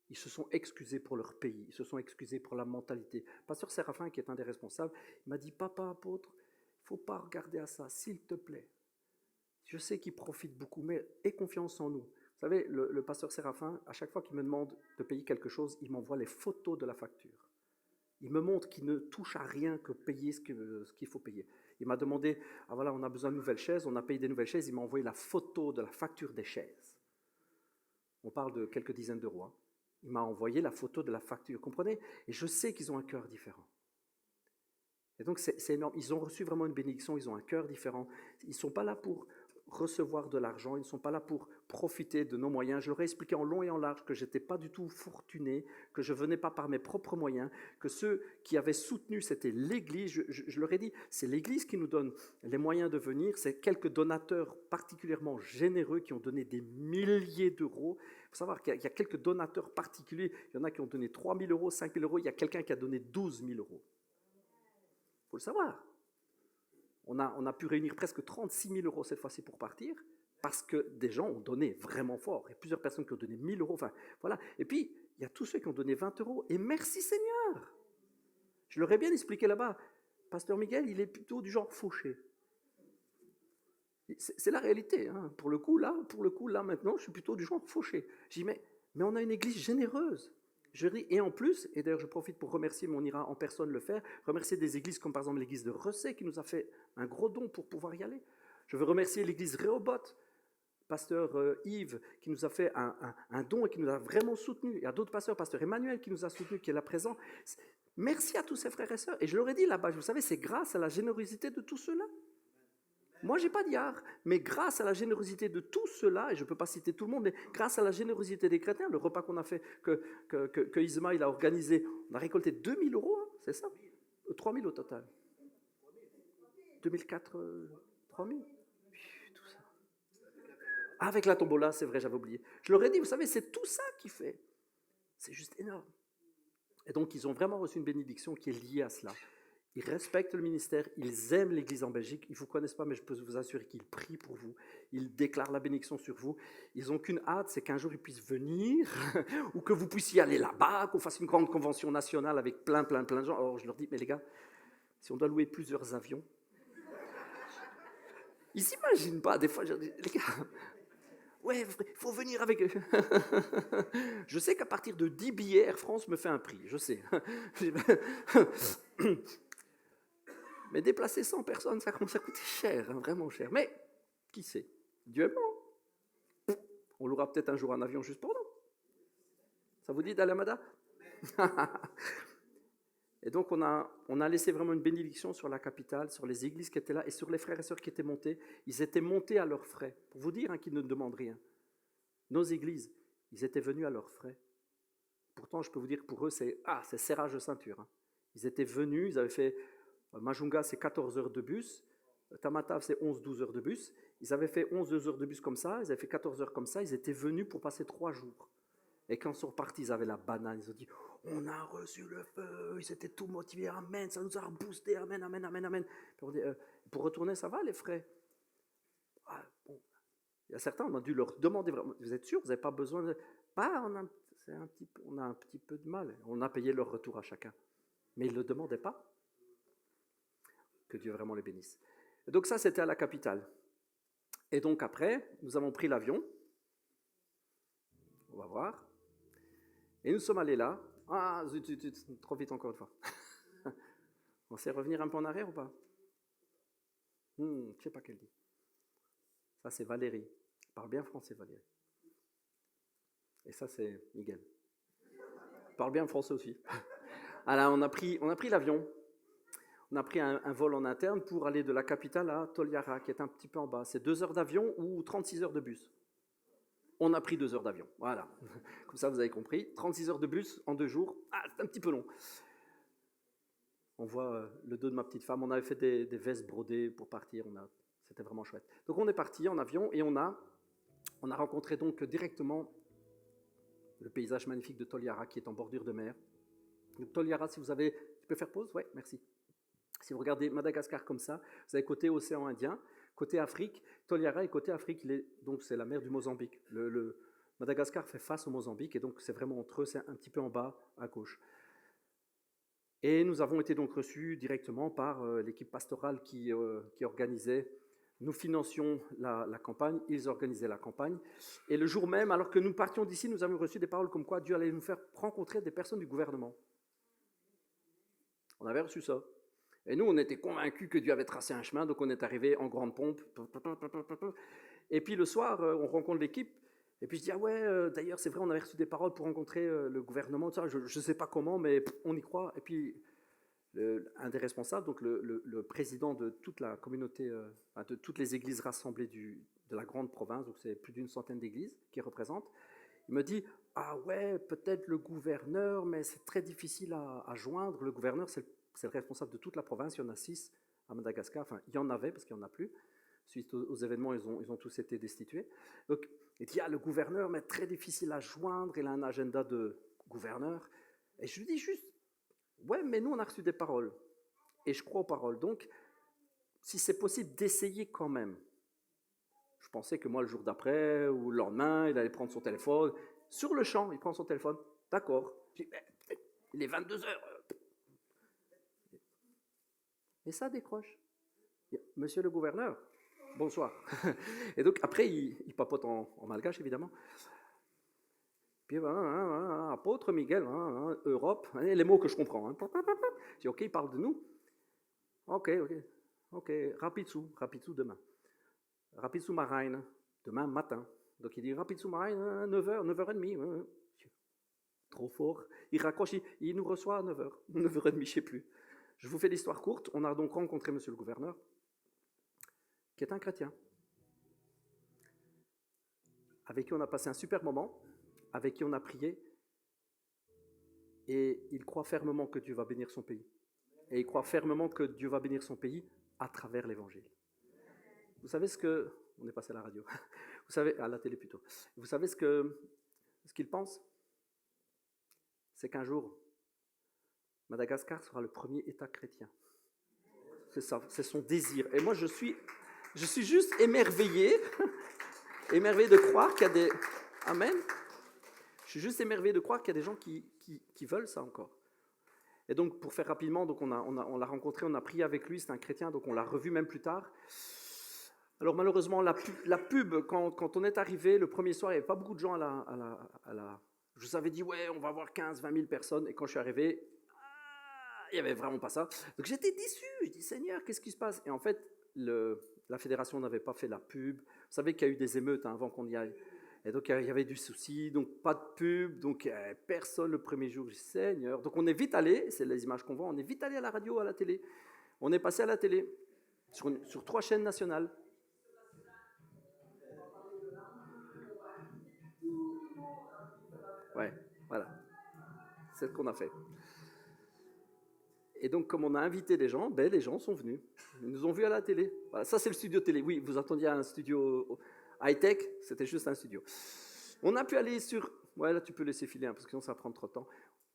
Ils se sont excusés pour leur pays, ils se sont excusés pour la mentalité. Pasteur Séraphin, qui est un des responsables, il m'a dit, papa apôtre, il ne faut pas regarder à ça, s'il te plaît. Je sais qu'ils profitent beaucoup, mais aie confiance en nous. Vous savez, le pasteur Séraphin, à chaque fois qu'il me demande de payer quelque chose, il m'envoie les photos de la facture. Il me montre qu'il ne touche à rien que payer ce qu'il faut payer. Il m'a demandé, voilà, on a besoin de nouvelles chaises, on a payé des nouvelles chaises, il m'a envoyé la photo de la facture des chaises. On parle de quelques dizaines d'euros. Il m'a envoyé la photo de la facture, comprenez? Et je sais qu'ils ont un cœur différent. Et donc c'est énorme, ils ont reçu vraiment une bénédiction, ils ont un cœur différent. Ils ne sont pas là pour recevoir de l'argent, ils ne sont pas là pour profiter de nos moyens. Je leur ai expliqué en long et en large que je n'étais pas du tout fortuné, que je ne venais pas par mes propres moyens, que ceux qui avaient soutenu, c'était l'Église. Je leur ai dit, c'est l'Église qui nous donne les moyens de venir, c'est quelques donateurs particulièrement généreux qui ont donné des milliers d'euros. Il faut savoir qu'il y a quelques donateurs particuliers, il y en a qui ont donné 3 000 euros, 5 000 euros, il y a quelqu'un qui a donné 12 000 euros. Il faut le savoir. On a pu réunir presque 36 000 euros cette fois-ci pour partir, parce que des gens ont donné vraiment fort. Il y a plusieurs personnes qui ont donné 1 000 euros. Enfin, voilà. Et puis, il y a tous ceux qui ont donné 20 euros. Et merci Seigneur. Je leur ai bien expliqué là-bas. Pasteur Miguel, il est plutôt du genre fauché. C'est la réalité. Hein. Pour le coup, là, maintenant, je suis plutôt du genre fauché. Je dis, mais on a une église généreuse. Je dis, et en plus, et d'ailleurs je profite pour remercier, mais on ira en personne le faire, remercier des églises comme par exemple l'église de Recé qui nous a fait un gros don pour pouvoir y aller. Je veux remercier l'église Rehoboth, pasteur Yves, qui nous a fait un don et qui nous a vraiment soutenus. Il y a d'autres pasteurs, pasteur Emmanuel qui nous a soutenus, qui est là présent. Merci à tous ces frères et sœurs. Et je leur ai dit là-bas, vous savez, c'est grâce à la générosité de tous ceux-là. Moi, je n'ai pas d'yard, mais grâce à la générosité de tout cela, et je ne peux pas citer tout le monde, mais grâce à la générosité des chrétiens, le repas qu'on a fait, que Ismaël a organisé, on a récolté 2 000 euros, hein, c'est ça? 3 000 au total. 2004, 3 000. Tout ça. Avec la tombola, c'est vrai, j'avais oublié. Je leur ai dit, vous savez, c'est tout ça qui fait. C'est juste énorme. Et donc, ils ont vraiment reçu une bénédiction qui est liée à cela. Ils respectent le ministère, ils aiment l'Église en Belgique. Ils ne vous connaissent pas, mais je peux vous assurer qu'ils prient pour vous. Ils déclarent la bénédiction sur vous. Ils n'ont qu'une hâte, c'est qu'un jour ils puissent venir, ou que vous puissiez aller là-bas, qu'on fasse une grande convention nationale avec plein de gens. Alors je leur dis, mais les gars, si on doit louer plusieurs avions, ils ne s'imaginent pas, des fois, je leur dis, les gars, ouais, il faut venir avec eux. Je sais qu'à partir de 10 billets, Air France me fait un prix, je sais. Mais déplacer 100 personnes, ça commence à coûter cher, hein, vraiment cher. Mais, qui sait? Dieu est bon. On louera peut-être un jour un avion juste pour nous. Ça vous dit d'aller à Mada? Et donc, on a laissé vraiment une bénédiction sur la capitale, sur les églises qui étaient là, et sur les frères et sœurs qui étaient montés. Ils étaient montés à leurs frais, pour vous dire qu'ils ne demandent rien. Nos églises, ils étaient venus à leurs frais. Pourtant, je peux vous dire, pour eux, c'est serrage de ceinture. Hein. Ils étaient venus, ils avaient fait... Majunga, c'est 14 heures de bus. Tamatave, c'est 11-12 heures de bus. Ils avaient fait 11 heures de bus comme ça, ils avaient fait 14 heures comme ça. Ils étaient venus pour passer 3 jours. Et quand ils sont repartis, ils avaient la banane. Ils ont dit, on a reçu le feu. Ils étaient tout motivés. Amen, ça nous a reboosté. Amen, amen, amen, amen. Puis on dit, pour retourner, ça va les frais? Ah, bon. Il y a certains, on a dû leur demander vraiment, vous êtes sûr, vous n'avez pas besoin de... Pas, on a un petit peu de mal. On a payé leur retour à chacun. Mais ils ne le demandaient pas. Que Dieu vraiment les bénisse. Et donc ça, c'était à la capitale. Et donc après, nous avons pris l'avion. On va voir. Et nous sommes allés là. Ah, zut, trop vite encore une fois. On sait revenir un peu en arrière ou pas? Je ne sais pas qu'elle dit. Ça, c'est Valérie. Elle parle bien français, Valérie. Et ça, c'est Miguel. Elle parle bien français aussi. Alors, on a pris l'avion. On a pris un vol en interne pour aller de la capitale à Toliara, qui est un petit peu en bas. C'est 2 heures d'avion ou 36 heures de bus. On a pris 2 heures d'avion. Voilà. Comme ça, vous avez compris. 36 heures de bus en 2 jours. Ah, c'est un petit peu long. On voit le dos de ma petite femme. On avait fait des vestes brodées pour partir. C'était vraiment chouette. Donc, on est parti en avion et on a rencontré donc directement le paysage magnifique de Toliara qui est en bordure de mer. Donc, Toliara, si vous avez... Tu peux faire pause? Oui, merci. Si vous regardez Madagascar comme ça, vous avez côté océan Indien, côté Afrique, Toliara est côté Afrique, donc c'est la mer du Mozambique. Le Madagascar fait face au Mozambique et donc c'est vraiment entre eux, c'est un petit peu en bas à gauche. Et nous avons été donc reçus directement par l'équipe pastorale qui organisait. Nous financions la campagne, ils organisaient la campagne. Et le jour même, alors que nous partions d'ici, nous avons reçu des paroles comme quoi Dieu allait nous faire rencontrer des personnes du gouvernement. On avait reçu ça. Et nous, on était convaincus que Dieu avait tracé un chemin, donc on est arrivé en grande pompe. Et puis le soir, on rencontre l'équipe, et puis je dis, ah ouais, d'ailleurs, c'est vrai, on avait reçu des paroles pour rencontrer le gouvernement, ça, je ne sais pas comment, mais on y croit. Et puis, un des responsables, donc le président de toute la communauté, de toutes les églises rassemblées de la grande province, donc c'est plus d'100 d'églises qui représentent, il me dit, ah ouais, peut-être le gouverneur, mais c'est très difficile à joindre. Le gouverneur, c'est le responsable de toute la province, il y en a 6 à Madagascar, enfin il y en avait parce qu'il n'y en a plus, suite aux événements ils ont tous été destitués. Donc il dit, le gouverneur, mais très difficile à joindre, il a un agenda de gouverneur. Et je lui dis juste, ouais, mais nous on a reçu des paroles, et je crois aux paroles, donc si c'est possible d'essayer quand même. Je pensais que moi le jour d'après ou le lendemain, il allait prendre son téléphone, sur le champ, il prend son téléphone, d'accord, il est 22 heures. Et ça décroche. Monsieur le gouverneur, bonsoir. Et donc après, il papote en malgache, évidemment. Puis, apôtre Miguel, Europe, les mots que je comprends. Je dis, ok, il parle de nous. Ok, Rapidsu demain. Rapidsu Marine, demain matin. Donc il dit, Rapidsu Marine, 9h, 9h30. Trop fort. Il raccroche, il nous reçoit à 9h, 9h30, je ne sais plus. Je vous fais l'histoire courte. On a donc rencontré monsieur le gouverneur, qui est un chrétien, avec qui on a passé un super moment, avec qui on a prié, et il croit fermement que Dieu va bénir son pays. Et il croit fermement que Dieu va bénir son pays à travers l'évangile. Vous savez ce que... On est passé à la radio. Vous savez, à la télé plutôt. Vous savez ce qu'il pense? C'est qu'un jour, Madagascar sera le premier État chrétien. C'est ça, c'est son désir. Et moi, je suis juste émerveillé de croire qu'il y a des... Amen. Je suis juste émerveillé de croire qu'il y a des gens qui veulent ça encore. Et donc, pour faire rapidement, donc on l'a rencontré, on a prié avec lui, c'est un chrétien, donc on l'a revu même plus tard. Alors malheureusement, la pub, quand on est arrivé, le premier soir, il n'y avait pas beaucoup de gens à la... Je vous avais dit, ouais, on va avoir 15-20 000 personnes, et quand je suis arrivé, il n'y avait vraiment pas ça. Donc j'étais déçu, je dis, Seigneur, qu'est-ce qui se passe? Et en fait, la fédération n'avait pas fait la pub. Vous savez qu'il y a eu des émeutes avant qu'on y aille. Et donc il y avait du souci, donc pas de pub, donc personne le premier jour, je dis, Seigneur. Donc on est vite allé, c'est les images qu'on voit, on est vite allé à la radio, à la télé. On est passé à la télé, sur 3 chaînes nationales. Ouais, voilà. C'est ce qu'on a fait. Et donc, comme on a invité des gens, les gens sont venus. Ils nous ont vus à la télé. Voilà, ça, c'est le studio télé. Oui, vous attendiez un studio high-tech, c'était juste un studio. On a pu aller sur Ouais, là, tu peux laisser filer, hein, parce que sinon, ça va prendre trop de temps.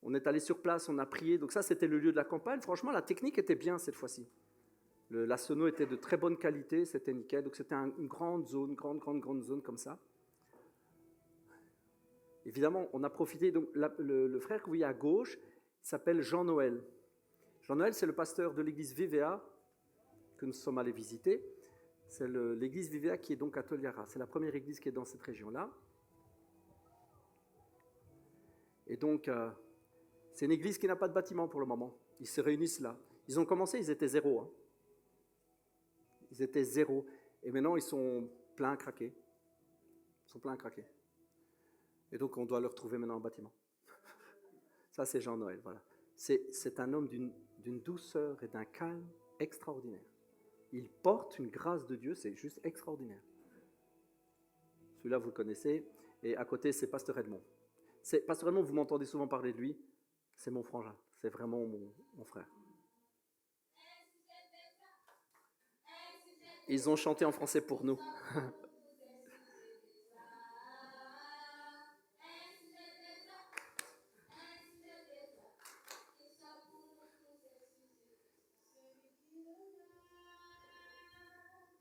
On est allé sur place, on a prié. Donc ça, c'était le lieu de la campagne. Franchement, la technique était bien cette fois-ci. La sono était de très bonne qualité, c'était nickel. Donc c'était une grande zone, grande zone comme ça. Évidemment, on a profité. Donc le frère que vous voyez à gauche s'appelle Jean-Noël. Jean-Noël, c'est le pasteur de l'église VVA que nous sommes allés visiter. C'est l'église VVA qui est donc à Toliara. C'est la première église qui est dans cette région-là. Et donc, c'est une église qui n'a pas de bâtiment pour le moment. Ils se réunissent là. Ils ont commencé, ils étaient zéro. Hein. Ils étaient zéro. Et maintenant, ils sont pleins à craquer. Ils sont pleins à craquer. Et donc, on doit leur trouver maintenant un bâtiment. Ça, c'est Jean-Noël, voilà. C'est un homme d'une douceur et d'un calme extraordinaire. Il porte une grâce de Dieu, c'est juste extraordinaire. Celui-là, vous le connaissez. Et à côté, c'est Pasteur Edmond. Pasteur Edmond, vous m'entendez souvent parler de lui. C'est mon frangin. C'est vraiment mon frère. Ils ont chanté en français pour nous.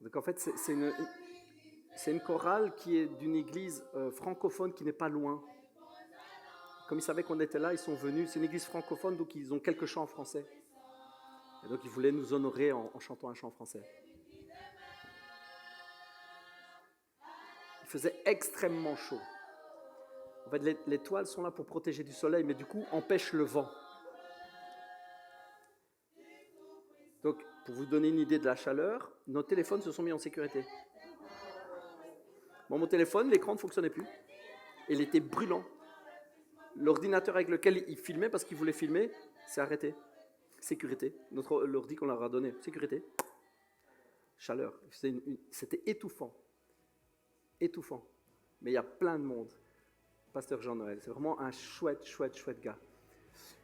Donc en fait, c'est une chorale qui est d'une église francophone qui n'est pas loin. Comme ils savaient qu'on était là, ils sont venus. C'est une église francophone, donc ils ont quelques chants en français. Et donc ils voulaient nous honorer en chantant un chant français. Il faisait extrêmement chaud. En fait, les toiles sont là pour protéger du soleil, mais du coup, empêchent le vent. Donc, pour vous donner une idée de la chaleur, nos téléphones se sont mis en sécurité. Bon, mon téléphone, l'écran ne fonctionnait plus. Il était brûlant. L'ordinateur avec lequel il filmait, parce qu'il voulait filmer, s'est arrêté. Sécurité. L'ordi qu'on leur a donné. Sécurité. Chaleur. C'était étouffant. Étouffant. Mais il y a plein de monde. Pasteur Jean-Noël. C'est vraiment un chouette gars.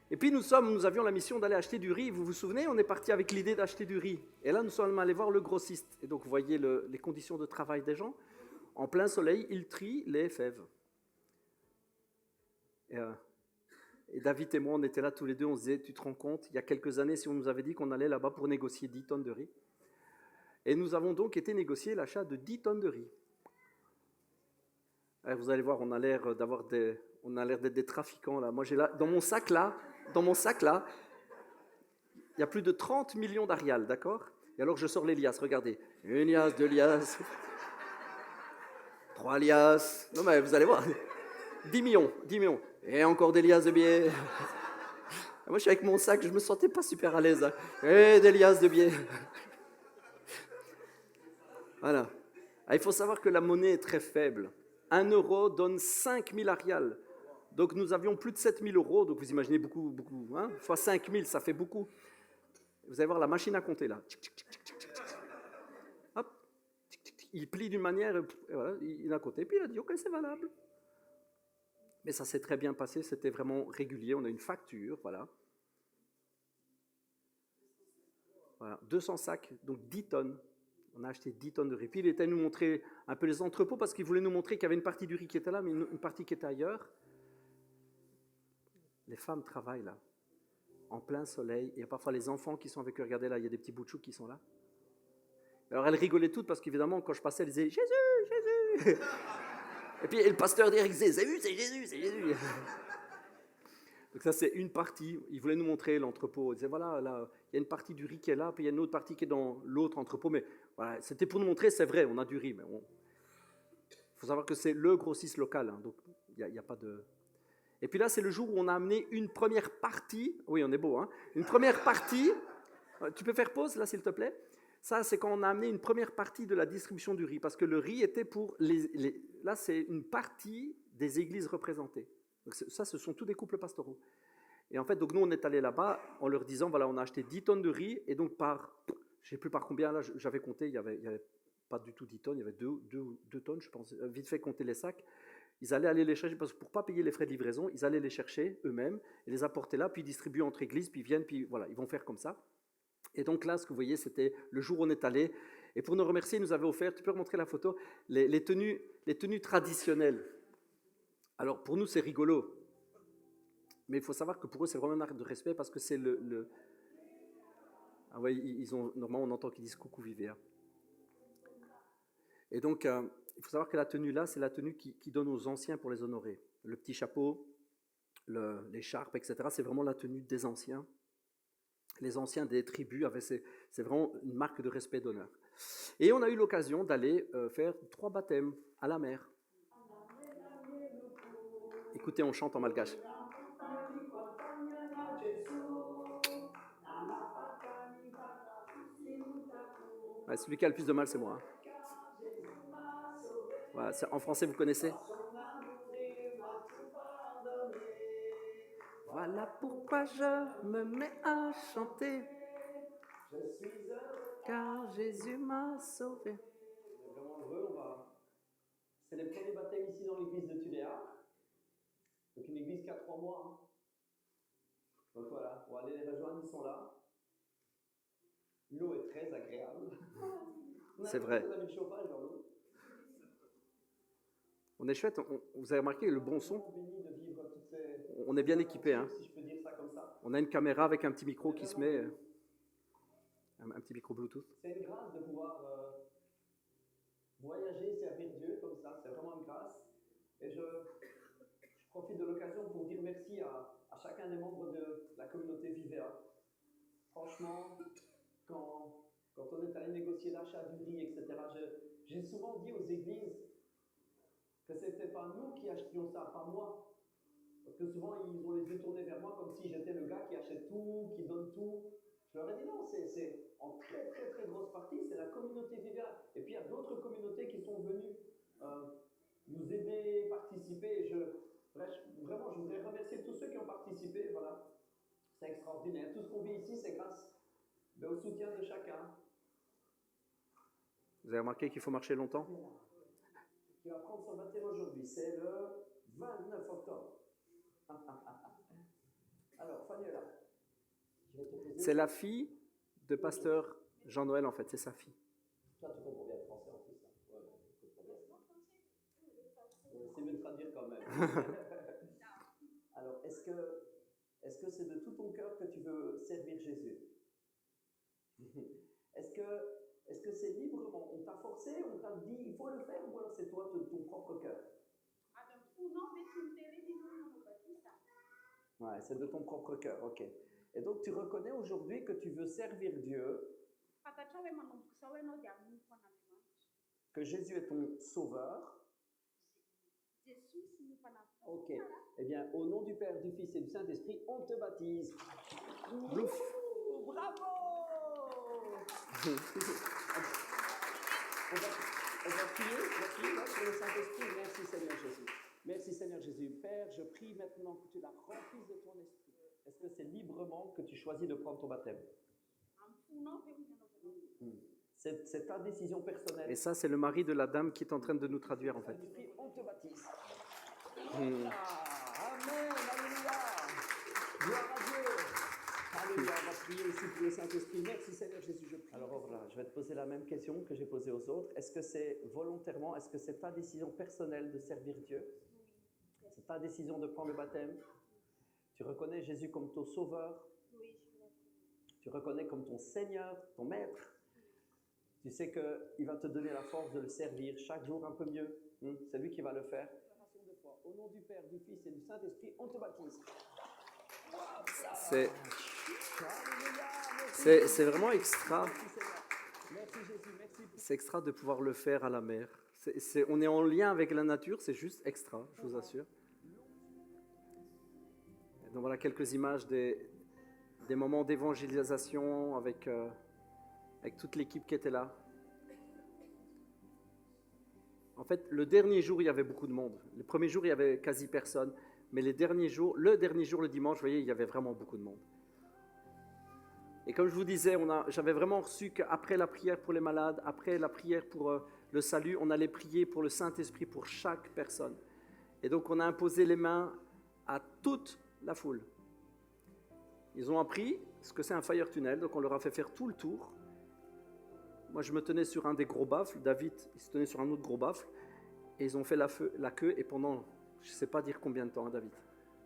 Et puis nous avions la mission d'aller acheter du riz. Vous vous souvenez, on est parti avec l'idée d'acheter du riz. Et là, nous sommes allés voir le grossiste. Et donc, vous voyez les conditions de travail des gens. En plein soleil, ils trient les fèves. Et David et moi, on était là tous les deux, on se disait, tu te rends compte, il y a quelques années, si on nous avait dit qu'on allait là-bas pour négocier 10 tonnes de riz. Et nous avons donc été négocier l'achat de 10 tonnes de riz. Alors, vous allez voir, on a l'air d'être des trafiquants là. Moi, j'ai là, dans mon sac là, il y a plus de 30 millions d'arials, d'accord? Et alors je sors les liasses, regardez. Une liasse, 2 liasses, 3 liasses. Non mais vous allez voir. 10 millions. Et encore des liasses de billets. Moi, je suis avec mon sac, je me sentais pas super à l'aise. Hein. Et des liasses de billets. Voilà. Ah, il faut savoir que la monnaie est très faible. 1 euro donne 5 000 arials. Donc, nous avions plus de 7 000 euros. Donc, vous imaginez beaucoup. Hein, fois 5 000, ça fait beaucoup. Vous allez voir la machine à compter, là. Hop. Il plie d'une manière, et voilà, il a compté, puis il a dit, ok, c'est valable. Mais ça s'est très bien passé, c'était vraiment régulier, on a une facture, voilà. Voilà, 200 sacs, donc 10 tonnes. On a acheté 10 tonnes de riz. Puis il était à nous montrer un peu les entrepôts, parce qu'il voulait nous montrer qu'il y avait une partie du riz qui était là, mais une partie qui était ailleurs. Les femmes travaillent là, en plein soleil, et il y a parfois les enfants qui sont avec eux. Regardez là, il y a des petits bouts de chou qui sont là. Alors elles rigolaient toutes, parce qu'évidemment, quand je passais, elles disaient « Jésus !» Et puis le pasteur derrière disait « c'est Jésus !» Donc ça, c'est une partie. Il voulait nous montrer l'entrepôt. Il disait, voilà, là, il y a une partie du riz qui est là, puis il y a une autre partie qui est dans l'autre entrepôt. Mais voilà, c'était pour nous montrer, c'est vrai, on a du riz. Mais il faut savoir que c'est le grossiste local. Hein, donc, il n'y a pas de... Et puis là, c'est le jour où on a amené une première partie. Oui, on est beau, hein. Une première partie. Tu peux faire pause, là, s'il te plaît. Ça, c'est quand on a amené une première partie de la distribution du riz. Parce que le riz était pour... Là, c'est une partie des églises représentées. Donc ça, ce sont tous des couples pastoraux. Et en fait, donc nous, on est allés là-bas en leur disant, voilà, on a acheté 10 tonnes de riz, et donc je ne sais plus par combien, là, j'avais compté, il y avait pas du tout 10 tonnes, il y avait 2 tonnes, je pense, vite fait compter les sacs. Ils allaient aller les chercher, parce que pour ne pas payer les frais de livraison, ils allaient les chercher eux-mêmes, et les apporter là, puis distribuer entre églises, puis ils viennent, puis voilà, ils vont faire comme ça. Et donc là, ce que vous voyez, c'était le jour où on est allé, et pour nous remercier, ils nous avaient offert, tu peux remontrer la photo, les tenues traditionnelles. Alors pour nous, c'est rigolo. Mais il faut savoir que pour eux, c'est vraiment un acte de respect parce que c'est le... Ah ouais, normalement, on entend qu'ils disent coucou Vivéa. Et donc, il faut savoir que la tenue là, c'est la tenue qui donne aux anciens pour les honorer. Le petit chapeau, l'écharpe, etc., c'est vraiment la tenue des anciens. Les anciens des tribus, c'est vraiment une marque de respect et d'honneur. Et on a eu l'occasion d'aller faire 3 baptêmes à la mer. Écoutez, on chante en malgache. Ouais, celui qui a le plus de mal, c'est moi. Voilà, en français, vous connaissez? Voilà pourquoi je me mets à chanter, car Jésus m'a sauvé. On est vraiment heureux, c'est les premiers baptêmes ici dans l'église de Tudéa. Donc une église qui a 3 mois. Hein. Donc voilà, on va aller les rejoindre, ils sont là. L'eau est très agréable. C'est vrai. On a mis le chauffage dans l'eau. On est chouette, vous avez remarqué le bon son. On est bien équipé. Hein. Si je peux dire ça comme ça. On a une caméra avec un petit micro qui se met, un petit micro Bluetooth. C'est une grâce de pouvoir voyager, servir Dieu comme ça, c'est vraiment une grâce. Et je profite de l'occasion pour dire merci à chacun des membres de la communauté Vivea. Franchement, quand on est allé négocier l'achat du riz, etc., j'ai souvent dit aux églises que ce n'était pas nous qui achetions ça, pas moi. Parce que souvent, ils ont les yeux tournés vers moi comme si j'étais le gars qui achète tout, qui donne tout. Je leur ai dit non, c'est en très très très grosse partie, c'est la communauté Vivea. Et puis il y a d'autres communautés qui sont venues nous aider, participer. Vraiment, je voudrais remercier tous ceux qui ont participé. Voilà. C'est extraordinaire. Tout ce qu'on vit ici, c'est grâce au soutien de chacun. Vous avez remarqué qu'il faut marcher longtemps? Qui va prendre son baptême aujourd'hui. C'est le 29 octobre. Alors, Fanuela. C'est la fille de pasteur Jean-Noël, en fait. C'est sa fille. Toi, tu comprends bien le français en plus. Hein. Ouais, je comprends bien. C'est mieux de traduire quand même. Alors, est-ce que c'est de tout ton cœur que tu veux servir Jésus? Est-ce que c'est librement? On t'a forcé, on t'a dit il faut le faire, ou alors c'est toi de ton propre cœur? Ouais, c'est de ton propre cœur, ok. Et donc tu reconnais aujourd'hui que tu veux servir Dieu, que Jésus est ton sauveur. Ok. Eh bien, au nom du Père, du Fils et du Saint-Esprit, on te baptise. Blouf. Bravo. On va prier là, sur le Saint-Esprit. Merci Seigneur Jésus. Merci Seigneur Jésus. Père, je prie maintenant que tu la remplisses de ton esprit. Est-ce que c'est librement que tu choisis de prendre ton baptême? C'est ta décision personnelle. Et ça, c'est le mari de la dame qui est en train de nous traduire en fait. On te baptise. Amen, alléluia. Gloire à Dieu. Alléluia, on va prier aussi pour le Saint-Esprit. Merci Seigneur Jésus, je prie. Alors voilà, je vais te poser la même question que j'ai posée aux autres. Est-ce que c'est volontairement, est-ce que c'est ta décision personnelle de servir Dieu? C'est ta décision de prendre le baptême? Tu reconnais Jésus comme ton sauveur? Tu reconnais comme ton Seigneur, ton Maître? Tu sais qu'il va te donner la force de le servir chaque jour un peu mieux. C'est lui qui va le faire. Au nom du Père, du Fils et du Saint-Esprit, on te baptise. C'est vraiment extra. C'est extra de pouvoir le faire à la mer. On est en lien avec la nature, c'est juste extra, je vous assure. Donc voilà quelques images des moments d'évangélisation avec toute l'équipe qui était là. En fait, le dernier jour, il y avait beaucoup de monde. Le premier jour, il y avait quasi personne. Mais le dernier jour, le dimanche, vous voyez, il y avait vraiment beaucoup de monde. Et comme je vous disais, j'avais vraiment reçu qu'après la prière pour les malades, après la prière pour le salut, on allait prier pour le Saint-Esprit pour chaque personne. Et donc, on a imposé les mains à toute la foule. Ils ont appris ce que c'est un fire tunnel, donc on leur a fait faire tout le tour. Moi, je me tenais sur un des gros baffles. David, il se tenait sur un autre gros baffle. Et ils ont fait la queue. Et pendant Je ne sais pas dire combien de temps, hein, David,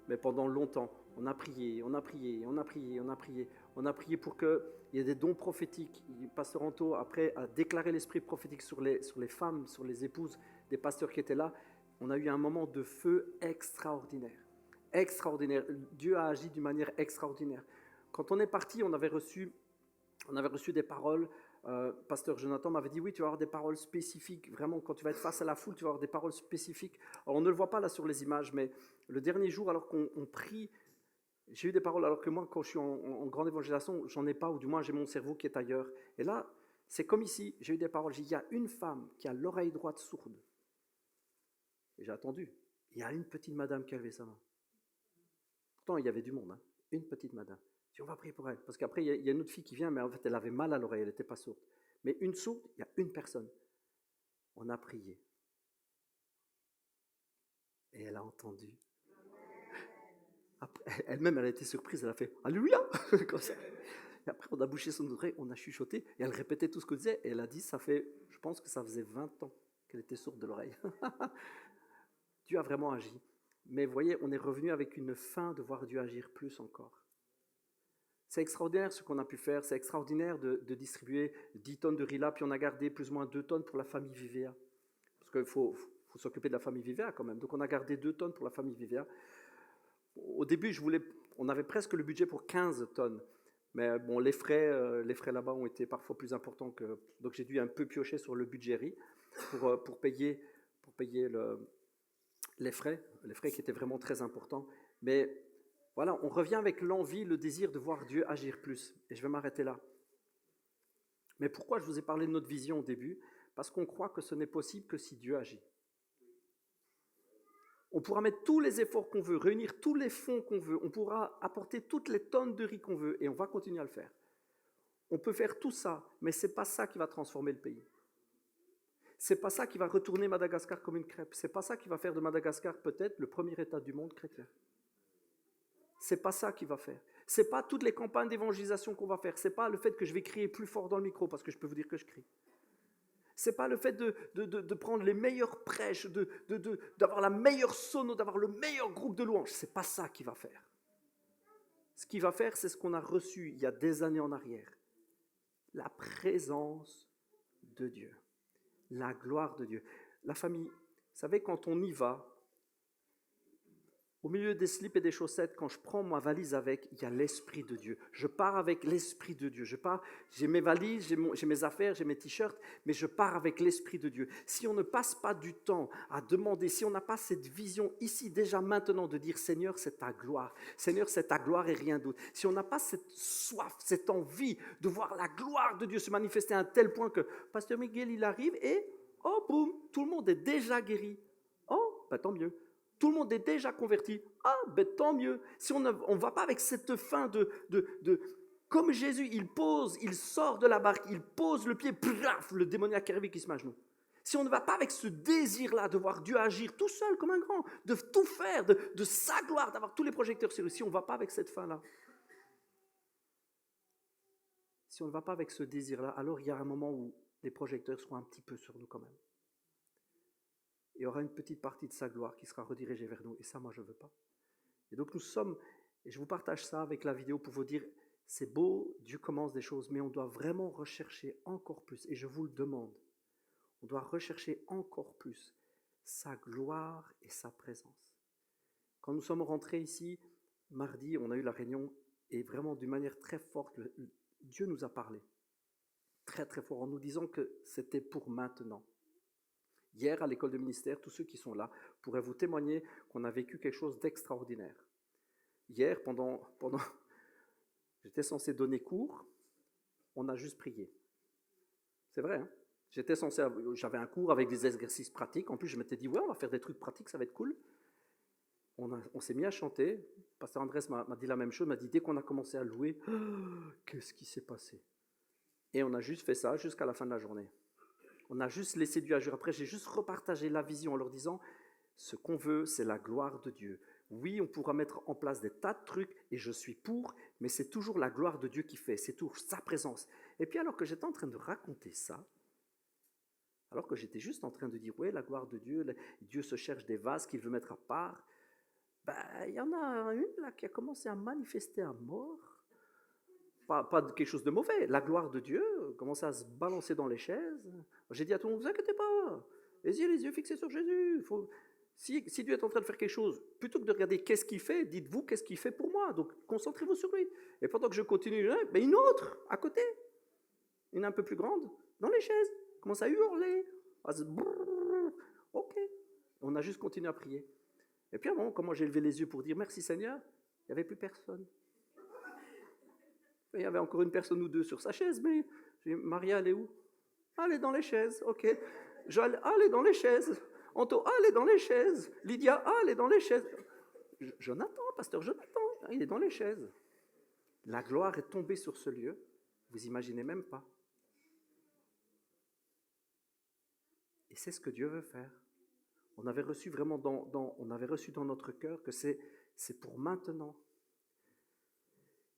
mais pendant longtemps, on a prié, on a prié, on a prié, on a prié. On a prié pour qu'il y ait des dons prophétiques. Pasteur Anto, après, a déclaré l'esprit prophétique sur les femmes, sur les épouses des pasteurs qui étaient là. On a eu un moment de feu extraordinaire. Extraordinaire. Dieu a agi d'une manière extraordinaire. Quand on est parti, on avait reçu des paroles. Pasteur Jonathan m'avait dit, oui, tu vas avoir des paroles spécifiques. Vraiment, quand tu vas être face à la foule, tu vas avoir des paroles spécifiques. Alors, on ne le voit pas là sur les images, mais le dernier jour, alors qu'on prie, j'ai eu des paroles, alors que moi, quand je suis en grande évangélisation, j'en ai pas, ou du moins j'ai mon cerveau qui est ailleurs. Et là, c'est comme ici, j'ai eu des paroles. Il y a une femme qui a l'oreille droite sourde. Et j'ai attendu. Il y a une petite madame qui a levé sa main. Pourtant, il y avait du monde, hein. Une petite madame. Je dis, on va prier pour elle. Parce qu'après, il y a une autre fille qui vient, mais en fait, elle avait mal à l'oreille, elle n'était pas sourde. Mais une sourde, il y a une personne. On a prié. Et elle a entendu. Après, elle-même, elle a été surprise, elle a fait Alléluia comme ça. Et après, on a bouché son oreille, on a chuchoté, et elle répétait tout ce qu'on disait, et elle a dit, je pense que ça faisait 20 ans qu'elle était sourde de l'oreille. Dieu a vraiment agi. Mais vous voyez, on est revenu avec une faim de voir Dieu agir plus encore. C'est extraordinaire ce qu'on a pu faire, c'est extraordinaire de distribuer 10 tonnes de riz là, puis on a gardé plus ou moins 2 tonnes pour la famille Vivea. Parce qu'il faut s'occuper de la famille Vivea quand même. Donc on a gardé 2 tonnes pour la famille Vivea. Au début, on avait presque le budget pour 15 tonnes. Mais bon, les frais là-bas ont été parfois plus importants que... Donc j'ai dû un peu piocher sur le budget riz pour payer les frais qui étaient vraiment très importants. Mais voilà, on revient avec l'envie, le désir de voir Dieu agir plus. Et je vais m'arrêter là. Mais pourquoi je vous ai parlé de notre vision au début? Parce qu'on croit que ce n'est possible que si Dieu agit. On pourra mettre tous les efforts qu'on veut, réunir tous les fonds qu'on veut, on pourra apporter toutes les tonnes de riz qu'on veut, et on va continuer à le faire. On peut faire tout ça, mais ce n'est pas ça qui va transformer le pays. Ce n'est pas ça qui va retourner Madagascar comme une crêpe. Ce n'est pas ça qui va faire de Madagascar peut-être le premier État du monde chrétien. Ce n'est pas ça qui va faire. Ce n'est pas toutes les campagnes d'évangélisation qu'on va faire. Ce n'est pas le fait que je vais crier plus fort dans le micro, parce que je peux vous dire que je crie. Ce n'est pas le fait de prendre les meilleures prêches, d'avoir la meilleure sono, d'avoir le meilleur groupe de louanges. Ce n'est pas ça qui va faire. Ce qui va faire, c'est ce qu'on a reçu il y a des années en arrière. La présence de Dieu. La gloire de Dieu. La famille, vous savez, quand on y va, au milieu des slips et des chaussettes, quand je prends ma valise avec, il y a l'Esprit de Dieu. Je pars avec l'Esprit de Dieu. J'ai mes valises, j'ai mes affaires, j'ai mes t-shirts, mais je pars avec l'Esprit de Dieu. Si on ne passe pas du temps à demander, si on n'a pas cette vision ici, déjà maintenant, de dire « Seigneur, c'est ta gloire. Seigneur, c'est ta gloire et rien d'autre. » Si on n'a pas cette soif, cette envie de voir la gloire de Dieu se manifester à un tel point que Pasteur Miguel, il arrive et, oh boum, tout le monde est déjà guéri. Oh, tant mieux. Tout le monde est déjà converti. Ah, tant mieux. Si on ne va pas avec cette faim comme Jésus, il sort de la barque, il pose le pied, plaf, le démoniaque arrive qui se met à genoux. Si on ne va pas avec ce désir-là de voir Dieu agir tout seul comme un grand, de tout faire, de sa gloire, d'avoir tous les projecteurs sur lui, si on ne va pas avec cette faim-là, si on ne va pas avec ce désir-là, alors il y a un moment où les projecteurs seront un petit peu sur nous quand même. Il y aura une petite partie de sa gloire qui sera redirigée vers nous. Et ça, moi, je ne veux pas. Et donc, nous sommes, et je vous partage ça avec la vidéo pour vous dire, c'est beau, Dieu commence des choses, mais on doit vraiment rechercher encore plus. Et je vous le demande, on doit rechercher encore plus sa gloire et sa présence. Quand nous sommes rentrés ici, mardi, on a eu la réunion, et vraiment d'une manière très forte, Dieu nous a parlé. Très, très fort, en nous disant que c'était pour maintenant. Hier, à l'école de ministère, tous ceux qui sont là pourraient vous témoigner qu'on a vécu quelque chose d'extraordinaire. Hier, pendant j'étais censé donner cours, on a juste prié. C'est vrai, hein? J'avais un cours avec des exercices pratiques. En plus, je m'étais dit, ouais, on va faire des trucs pratiques, ça va être cool. On s'est mis à chanter. Pasteur Andrés m'a dit la même chose, m'a dit, dès qu'on a commencé à louer, qu'est-ce qui s'est passé? Et on a juste fait ça jusqu'à la fin de la journée. On a juste laissé Dieu agir. Après, j'ai juste repartagé la vision en leur disant, ce qu'on veut, c'est la gloire de Dieu. Oui, on pourra mettre en place des tas de trucs, et je suis pour, mais c'est toujours la gloire de Dieu qui fait, c'est toujours sa présence. Et puis alors que j'étais en train de raconter ça, Alors que j'étais juste en train de dire, oui, la gloire de Dieu, Dieu se cherche des vases qu'il veut mettre à part. Il y en a une là qui a commencé à manifester à mort. Pas quelque chose de mauvais. La gloire de Dieu commençait à se balancer dans les chaises. J'ai dit à tout le monde, ne vous inquiétez pas, les yeux fixés sur Jésus. Si Dieu est en train de faire quelque chose, plutôt que de regarder qu'est-ce qu'il fait, dites-vous qu'est-ce qu'il fait pour moi. Donc concentrez-vous sur lui. Et pendant que je continue, mais une autre à côté, une un peu plus grande, dans les chaises, commence à hurler. Ok. On a juste continué à prier. Et puis à un moment, comment j'ai levé les yeux pour dire merci Seigneur, il n'y avait plus personne. Il y avait encore une personne ou deux sur sa chaise, mais Maria, elle est où? Elle est dans les chaises, ok. Joël, elle est dans les chaises. Anto, elle est dans les chaises. Lydia, elle est dans les chaises. Jonathan, pasteur Jonathan, il est dans les chaises. La gloire est tombée sur ce lieu, vous imaginez même pas. Et c'est ce que Dieu veut faire. On avait reçu vraiment on avait reçu dans notre cœur que c'est pour maintenant.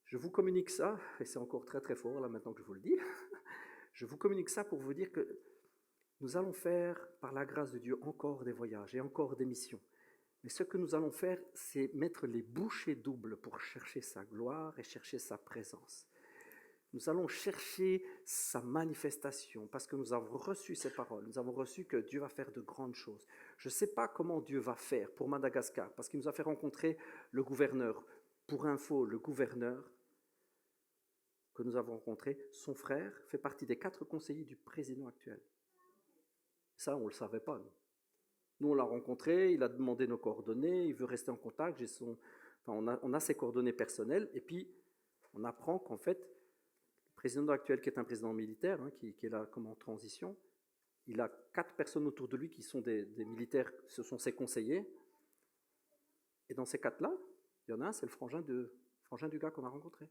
Je vous communique ça, et c'est encore très très fort là maintenant que je vous le dis, je vous communique ça pour vous dire que nous allons faire, par la grâce de Dieu, encore des voyages et encore des missions. Mais ce que nous allons faire, c'est mettre les bouchées doubles pour chercher sa gloire et chercher sa présence. Nous allons chercher sa manifestation parce que nous avons reçu ces paroles. Nous avons reçu que Dieu va faire de grandes choses. Je ne sais pas comment Dieu va faire pour Madagascar parce qu'il nous a fait rencontrer le gouverneur. Pour info, le gouverneur que nous avons rencontré, son frère fait partie des 4 conseillers du président actuel. Ça, on ne le savait pas. Nous, on l'a rencontré, il a demandé nos coordonnées, il veut rester en contact. On a ses coordonnées personnelles et puis on apprend qu'en fait, le président actuel, qui est un président militaire, qui est là comme en transition, il a 4 personnes autour de lui qui sont des militaires, ce sont ses conseillers. Et dans ces 4-là, il y en a un, c'est le frangin du gars qu'on a rencontré.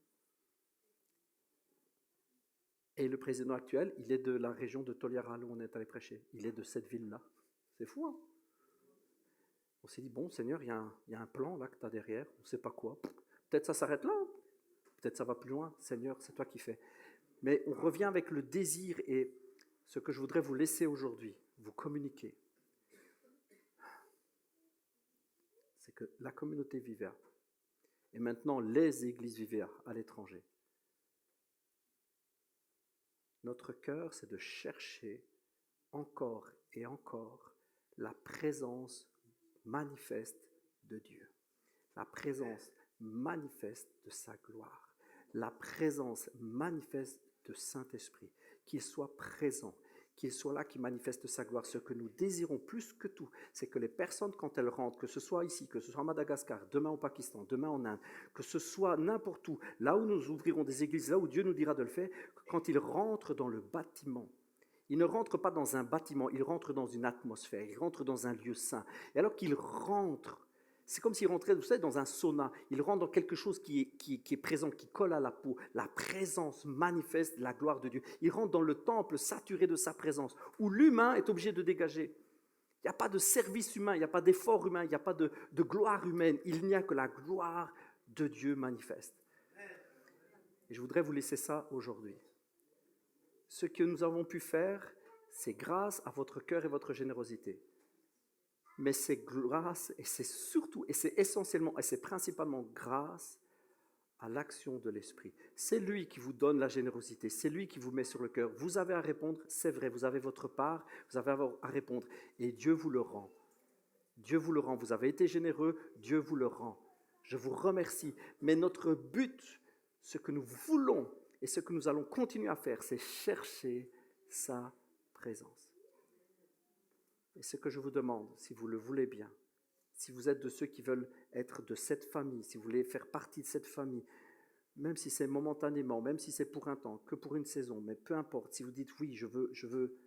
Et le président actuel, il est de la région de Toliara, où on est allé prêcher. Il est de cette ville-là. C'est fou, hein? On s'est dit, bon, Seigneur, il y a un plan là que tu as derrière, on ne sait pas quoi. Peut-être ça s'arrête là, peut-être ça va plus loin. Seigneur, c'est toi qui fais. Mais on revient avec le désir et ce que je voudrais vous laisser aujourd'hui, vous communiquer, c'est que la communauté Vivea, et maintenant les églises Vivea à l'étranger, notre cœur, c'est de chercher encore et encore la présence manifeste de Dieu, la présence manifeste de sa gloire, la présence manifeste de Saint-Esprit, qu'il soit présent, qu'il soit là, qui manifeste sa gloire. Ce que nous désirons plus que tout, c'est que les personnes, quand elles rentrent, que ce soit ici, que ce soit à Madagascar, demain au Pakistan, demain en Inde, que ce soit n'importe où, là où nous ouvrirons des églises, là où Dieu nous dira de le faire, quand ils rentrent dans le bâtiment, ils ne rentrent pas dans un bâtiment, ils rentrent dans une atmosphère, ils rentrent dans un lieu saint. Et alors qu'ils rentrent, c'est comme s'ils rentraient, vous savez, dans un sauna. Ils rentrent dans quelque chose qui est présent, qui colle à la peau. La présence manifeste la gloire de Dieu. Ils rentrent dans le temple saturé de sa présence, où l'humain est obligé de dégager. Il n'y a pas de service humain, il n'y a pas d'effort humain, il n'y a pas de gloire humaine. Il n'y a que la gloire de Dieu manifeste. Et je voudrais vous laisser ça aujourd'hui. Ce que nous avons pu faire, c'est grâce à votre cœur et votre générosité. Mais c'est grâce, et c'est surtout, et c'est essentiellement, et c'est principalement grâce à l'action de l'Esprit. C'est lui qui vous donne la générosité, c'est lui qui vous met sur le cœur. Vous avez à répondre, c'est vrai, vous avez votre part, vous avez à répondre, et Dieu vous le rend. Dieu vous le rend, vous avez été généreux, Dieu vous le rend. Je vous remercie, mais notre but, ce que nous voulons, et ce que nous allons continuer à faire, c'est chercher sa présence. Et ce que je vous demande, si vous le voulez bien, si vous êtes de ceux qui veulent être de cette famille, si vous voulez faire partie de cette famille, même si c'est momentanément, même si c'est pour un temps, que pour une saison, mais peu importe, si vous dites oui, je veux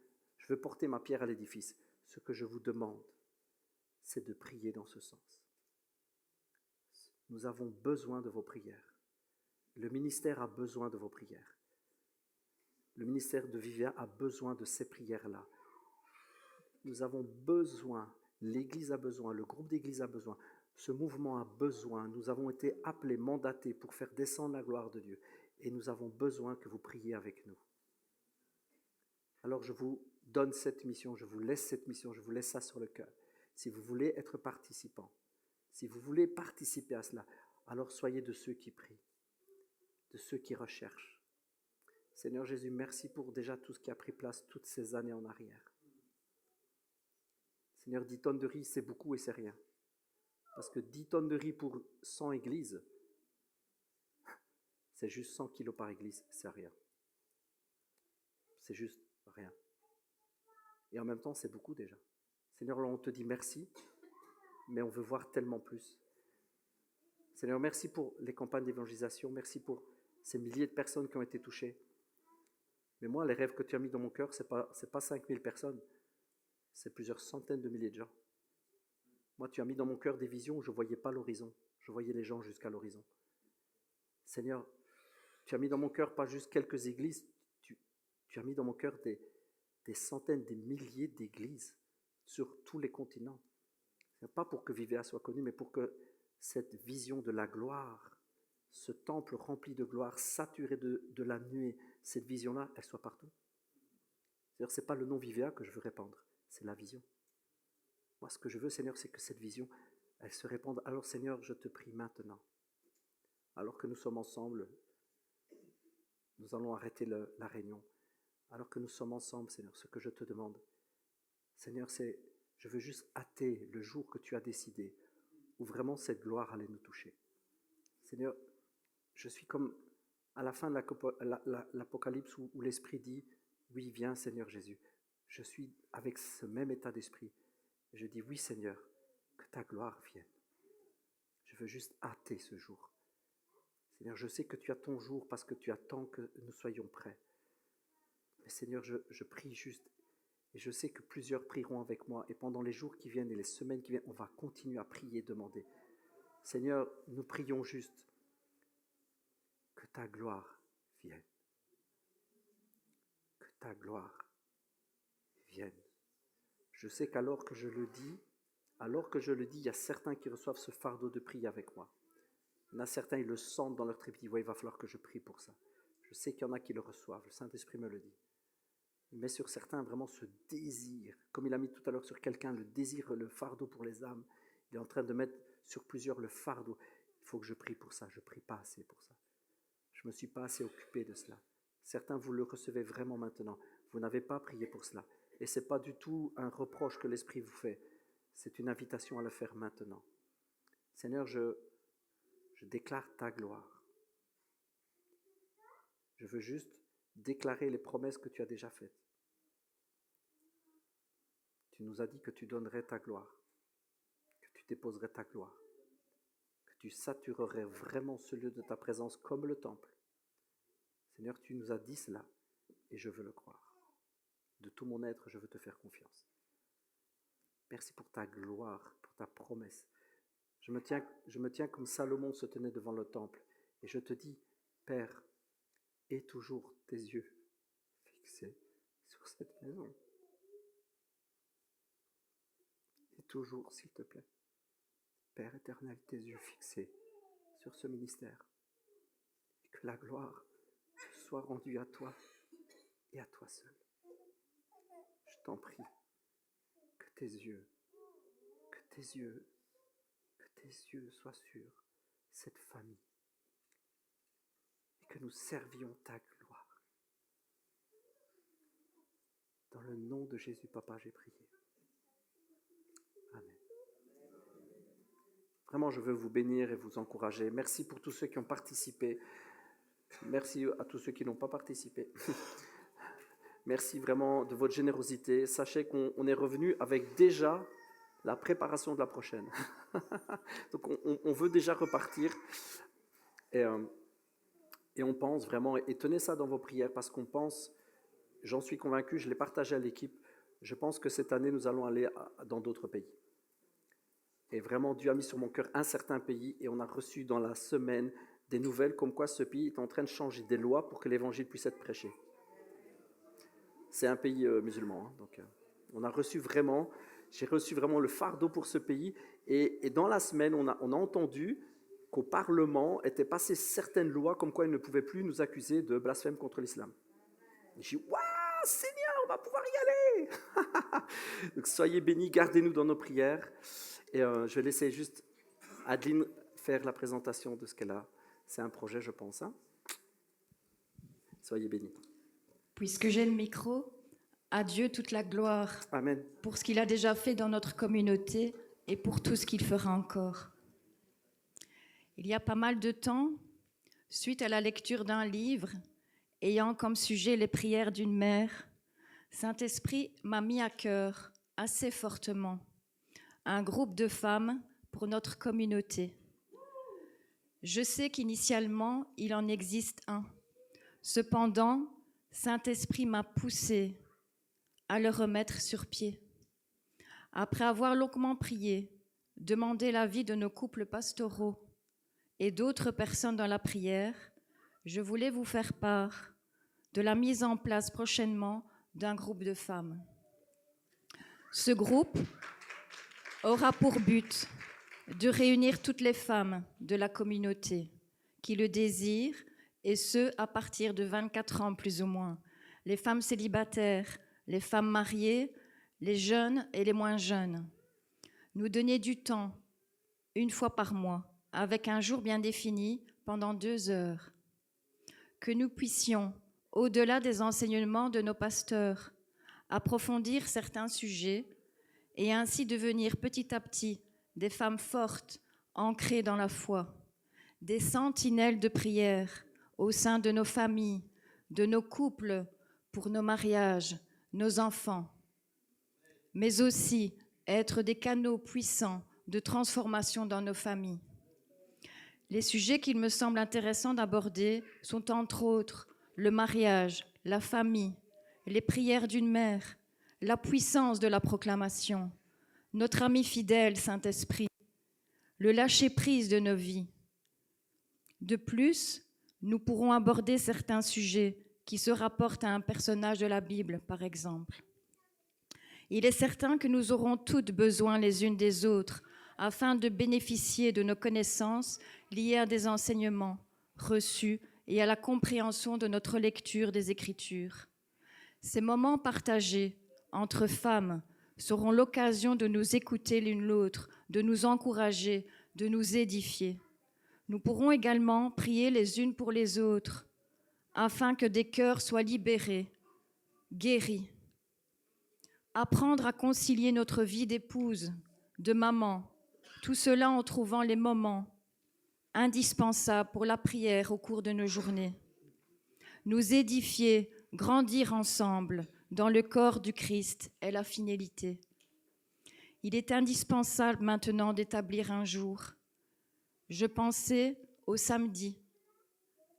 porter ma pierre à l'édifice, ce que je vous demande, c'est de prier dans ce sens. Nous avons besoin de vos prières. Le ministère a besoin de vos prières. Le ministère de Vivea a besoin de ces prières-là. Nous avons besoin, l'Église a besoin, le groupe d'Église a besoin, ce mouvement a besoin. Nous avons été appelés, mandatés pour faire descendre la gloire de Dieu. Et nous avons besoin que vous priez avec nous. Alors je vous donne cette mission, je vous laisse cette mission, je vous laisse ça sur le cœur. Si vous voulez être participant, si vous voulez participer à cela, alors soyez de ceux qui prient, de ceux qui recherchent. Seigneur Jésus, merci pour déjà tout ce qui a pris place toutes ces années en arrière. Seigneur, 10 tonnes de riz, c'est beaucoup et c'est rien. Parce que 10 tonnes de riz pour 100 églises, c'est juste 100 kilos par église, c'est rien. C'est juste rien. Et en même temps, c'est beaucoup déjà. Seigneur, on te dit merci, mais on veut voir tellement plus. Seigneur, merci pour les campagnes d'évangélisation, merci pour ces milliers de personnes qui ont été touchées. Mais moi, les rêves que tu as mis dans mon cœur, ce n'est pas 5000 personnes, c'est plusieurs centaines de milliers de gens. Moi, tu as mis dans mon cœur des visions où je ne voyais pas l'horizon, je voyais les gens jusqu'à l'horizon. Seigneur, tu as mis dans mon cœur pas juste quelques églises, tu as mis dans mon cœur des centaines, des milliers d'églises sur tous les continents. Pas pour que Vivéa soit connue, mais pour que cette vision de la gloire, ce temple rempli de gloire, saturé de la nuée, cette vision-là, elle soit partout. C'est-à-dire, ce n'est pas le nom Vivéa que je veux répandre, c'est la vision. Moi, ce que je veux, Seigneur, c'est que cette vision, elle se répande. Alors, Seigneur, je te prie maintenant, alors que nous sommes ensemble, nous allons arrêter la réunion. Alors que nous sommes ensemble, Seigneur, ce que je te demande, Seigneur, c'est, je veux juste hâter le jour que tu as décidé, où vraiment cette gloire allait nous toucher. Seigneur, je suis comme à la fin de l'Apocalypse où l'Esprit dit, oui, viens Seigneur Jésus. Je suis avec ce même état d'esprit. Je dis, oui Seigneur, que ta gloire vienne. Je veux juste hâter ce jour. Seigneur, je sais que tu as ton jour parce que tu attends que nous soyons prêts. Mais Seigneur, je prie juste, et je sais que plusieurs prieront avec moi, et pendant les jours qui viennent et les semaines qui viennent, on va continuer à prier et demander. Seigneur, nous prions juste que ta gloire vienne. Que ta gloire vienne. Je sais qu'alors que je le dis, il y a certains qui reçoivent ce fardeau de prier avec moi. Il y en a certains, ils le sentent dans leur trip, ils disent, ouais, il va falloir que je prie pour ça. Je sais qu'il y en a qui le reçoivent, le Saint-Esprit me le dit. Il met sur certains vraiment ce désir, comme il a mis tout à l'heure sur quelqu'un, le désir, le fardeau pour les âmes. Il est en train de mettre sur plusieurs le fardeau. Il faut que je prie pour ça, je ne prie pas assez pour ça. Je ne me suis pas assez occupé de cela. Certains, vous le recevez vraiment maintenant. Vous n'avez pas prié pour cela. Et ce n'est pas du tout un reproche que l'Esprit vous fait. C'est une invitation à le faire maintenant. Seigneur, je déclare ta gloire. Je veux juste déclarer les promesses que tu as déjà faites. Tu nous as dit que tu donnerais ta gloire, que tu déposerais ta gloire, que tu saturerais vraiment ce lieu de ta présence comme le temple. Seigneur, tu nous as dit cela et je veux le croire. De tout mon être, je veux te faire confiance. Merci pour ta gloire, pour ta promesse. Je me tiens comme Salomon se tenait devant le temple et je te dis, Père, aie toujours tes yeux fixés sur cette maison. Et toujours, s'il te plaît, Père éternel, tes yeux fixés sur ce ministère. Et que la gloire soit rendue à toi et à toi seul. Je t'en prie, que tes yeux soient sur cette famille. Et que nous servions ta gloire. Dans le nom de Jésus, Papa, j'ai prié. Amen. Vraiment, je veux vous bénir et vous encourager. Merci pour tous ceux qui ont participé. Merci à tous ceux qui n'ont pas participé. Merci vraiment de votre générosité. Sachez qu'on est revenu avec déjà la préparation de la prochaine. Donc on veut déjà repartir. Et on pense vraiment, et tenez ça dans vos prières, parce qu'on pense, j'en suis convaincu, je l'ai partagé à l'équipe, je pense que cette année, nous allons aller dans d'autres pays. Et vraiment, Dieu a mis sur mon cœur un certain pays, et on a reçu dans la semaine des nouvelles comme quoi ce pays est en train de changer des lois pour que l'évangile puisse être prêché. C'est un pays musulman, hein, donc j'ai reçu vraiment le fardeau pour ce pays, et dans la semaine, on a entendu qu'au Parlement étaient passées certaines lois comme quoi ils ne pouvaient plus nous accuser de blasphème contre l'islam. J'ai dit, waouh, Seigneur, on va pouvoir y aller. Donc soyez bénis, gardez-nous dans nos prières. Et je vais laisser juste Adeline faire la présentation de ce qu'elle a. C'est un projet, je pense. Hein. Soyez bénis. Puisque j'ai le micro, à Dieu toute la gloire. Amen. Pour ce qu'il a déjà fait dans notre communauté et pour tout ce qu'il fera encore. Il y a pas mal de temps, suite à la lecture d'un livre ayant comme sujet les prières d'une mère, Saint-Esprit m'a mis à cœur assez fortement un groupe de femmes pour notre communauté. Je sais qu'initialement, il en existe un. Cependant, Saint-Esprit m'a poussé à le remettre sur pied. Après avoir longuement prié, demandé l'avis de nos couples pastoraux et d'autres personnes dans la prière, je voulais vous faire part de la mise en place prochainement d'un groupe de femmes. Ce groupe aura pour but de réunir toutes les femmes de la communauté qui le désirent, et ce, à partir de 24 ans plus ou moins, les femmes célibataires, les femmes mariées, les jeunes et les moins jeunes. Nous donner du temps, une fois par mois, avec un jour bien défini, pendant 2 heures. Que nous puissions, au-delà des enseignements de nos pasteurs, approfondir certains sujets et ainsi devenir petit à petit des femmes fortes, ancrées dans la foi, des sentinelles de prière au sein de nos familles, de nos couples, pour nos mariages, nos enfants, mais aussi être des canaux puissants de transformation dans nos familles. Les sujets qu'il me semble intéressant d'aborder sont entre autres le mariage, la famille, les prières d'une mère, la puissance de la proclamation, notre ami fidèle Saint-Esprit, le lâcher-prise de nos vies. De plus, nous pourrons aborder certains sujets qui se rapportent à un personnage de la Bible, par exemple. Il est certain que nous aurons toutes besoin les unes des autres afin de bénéficier de nos connaissances liées à des enseignements reçus et à la compréhension de notre lecture des Écritures. Ces moments partagés entre femmes seront l'occasion de nous écouter l'une l'autre, de nous encourager, de nous édifier. Nous pourrons également prier les unes pour les autres afin que des cœurs soient libérés, guéris. Apprendre à concilier notre vie d'épouse, de maman, tout cela en trouvant les moments indispensables pour la prière au cours de nos journées. Nous édifier, grandir ensemble dans le corps du Christ est la finalité. Il est indispensable maintenant d'établir un jour. Je pensais au samedi,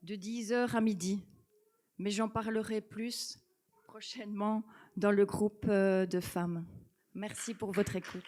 de 10h à midi, mais j'en parlerai plus prochainement dans le groupe de femmes. Merci pour votre écoute.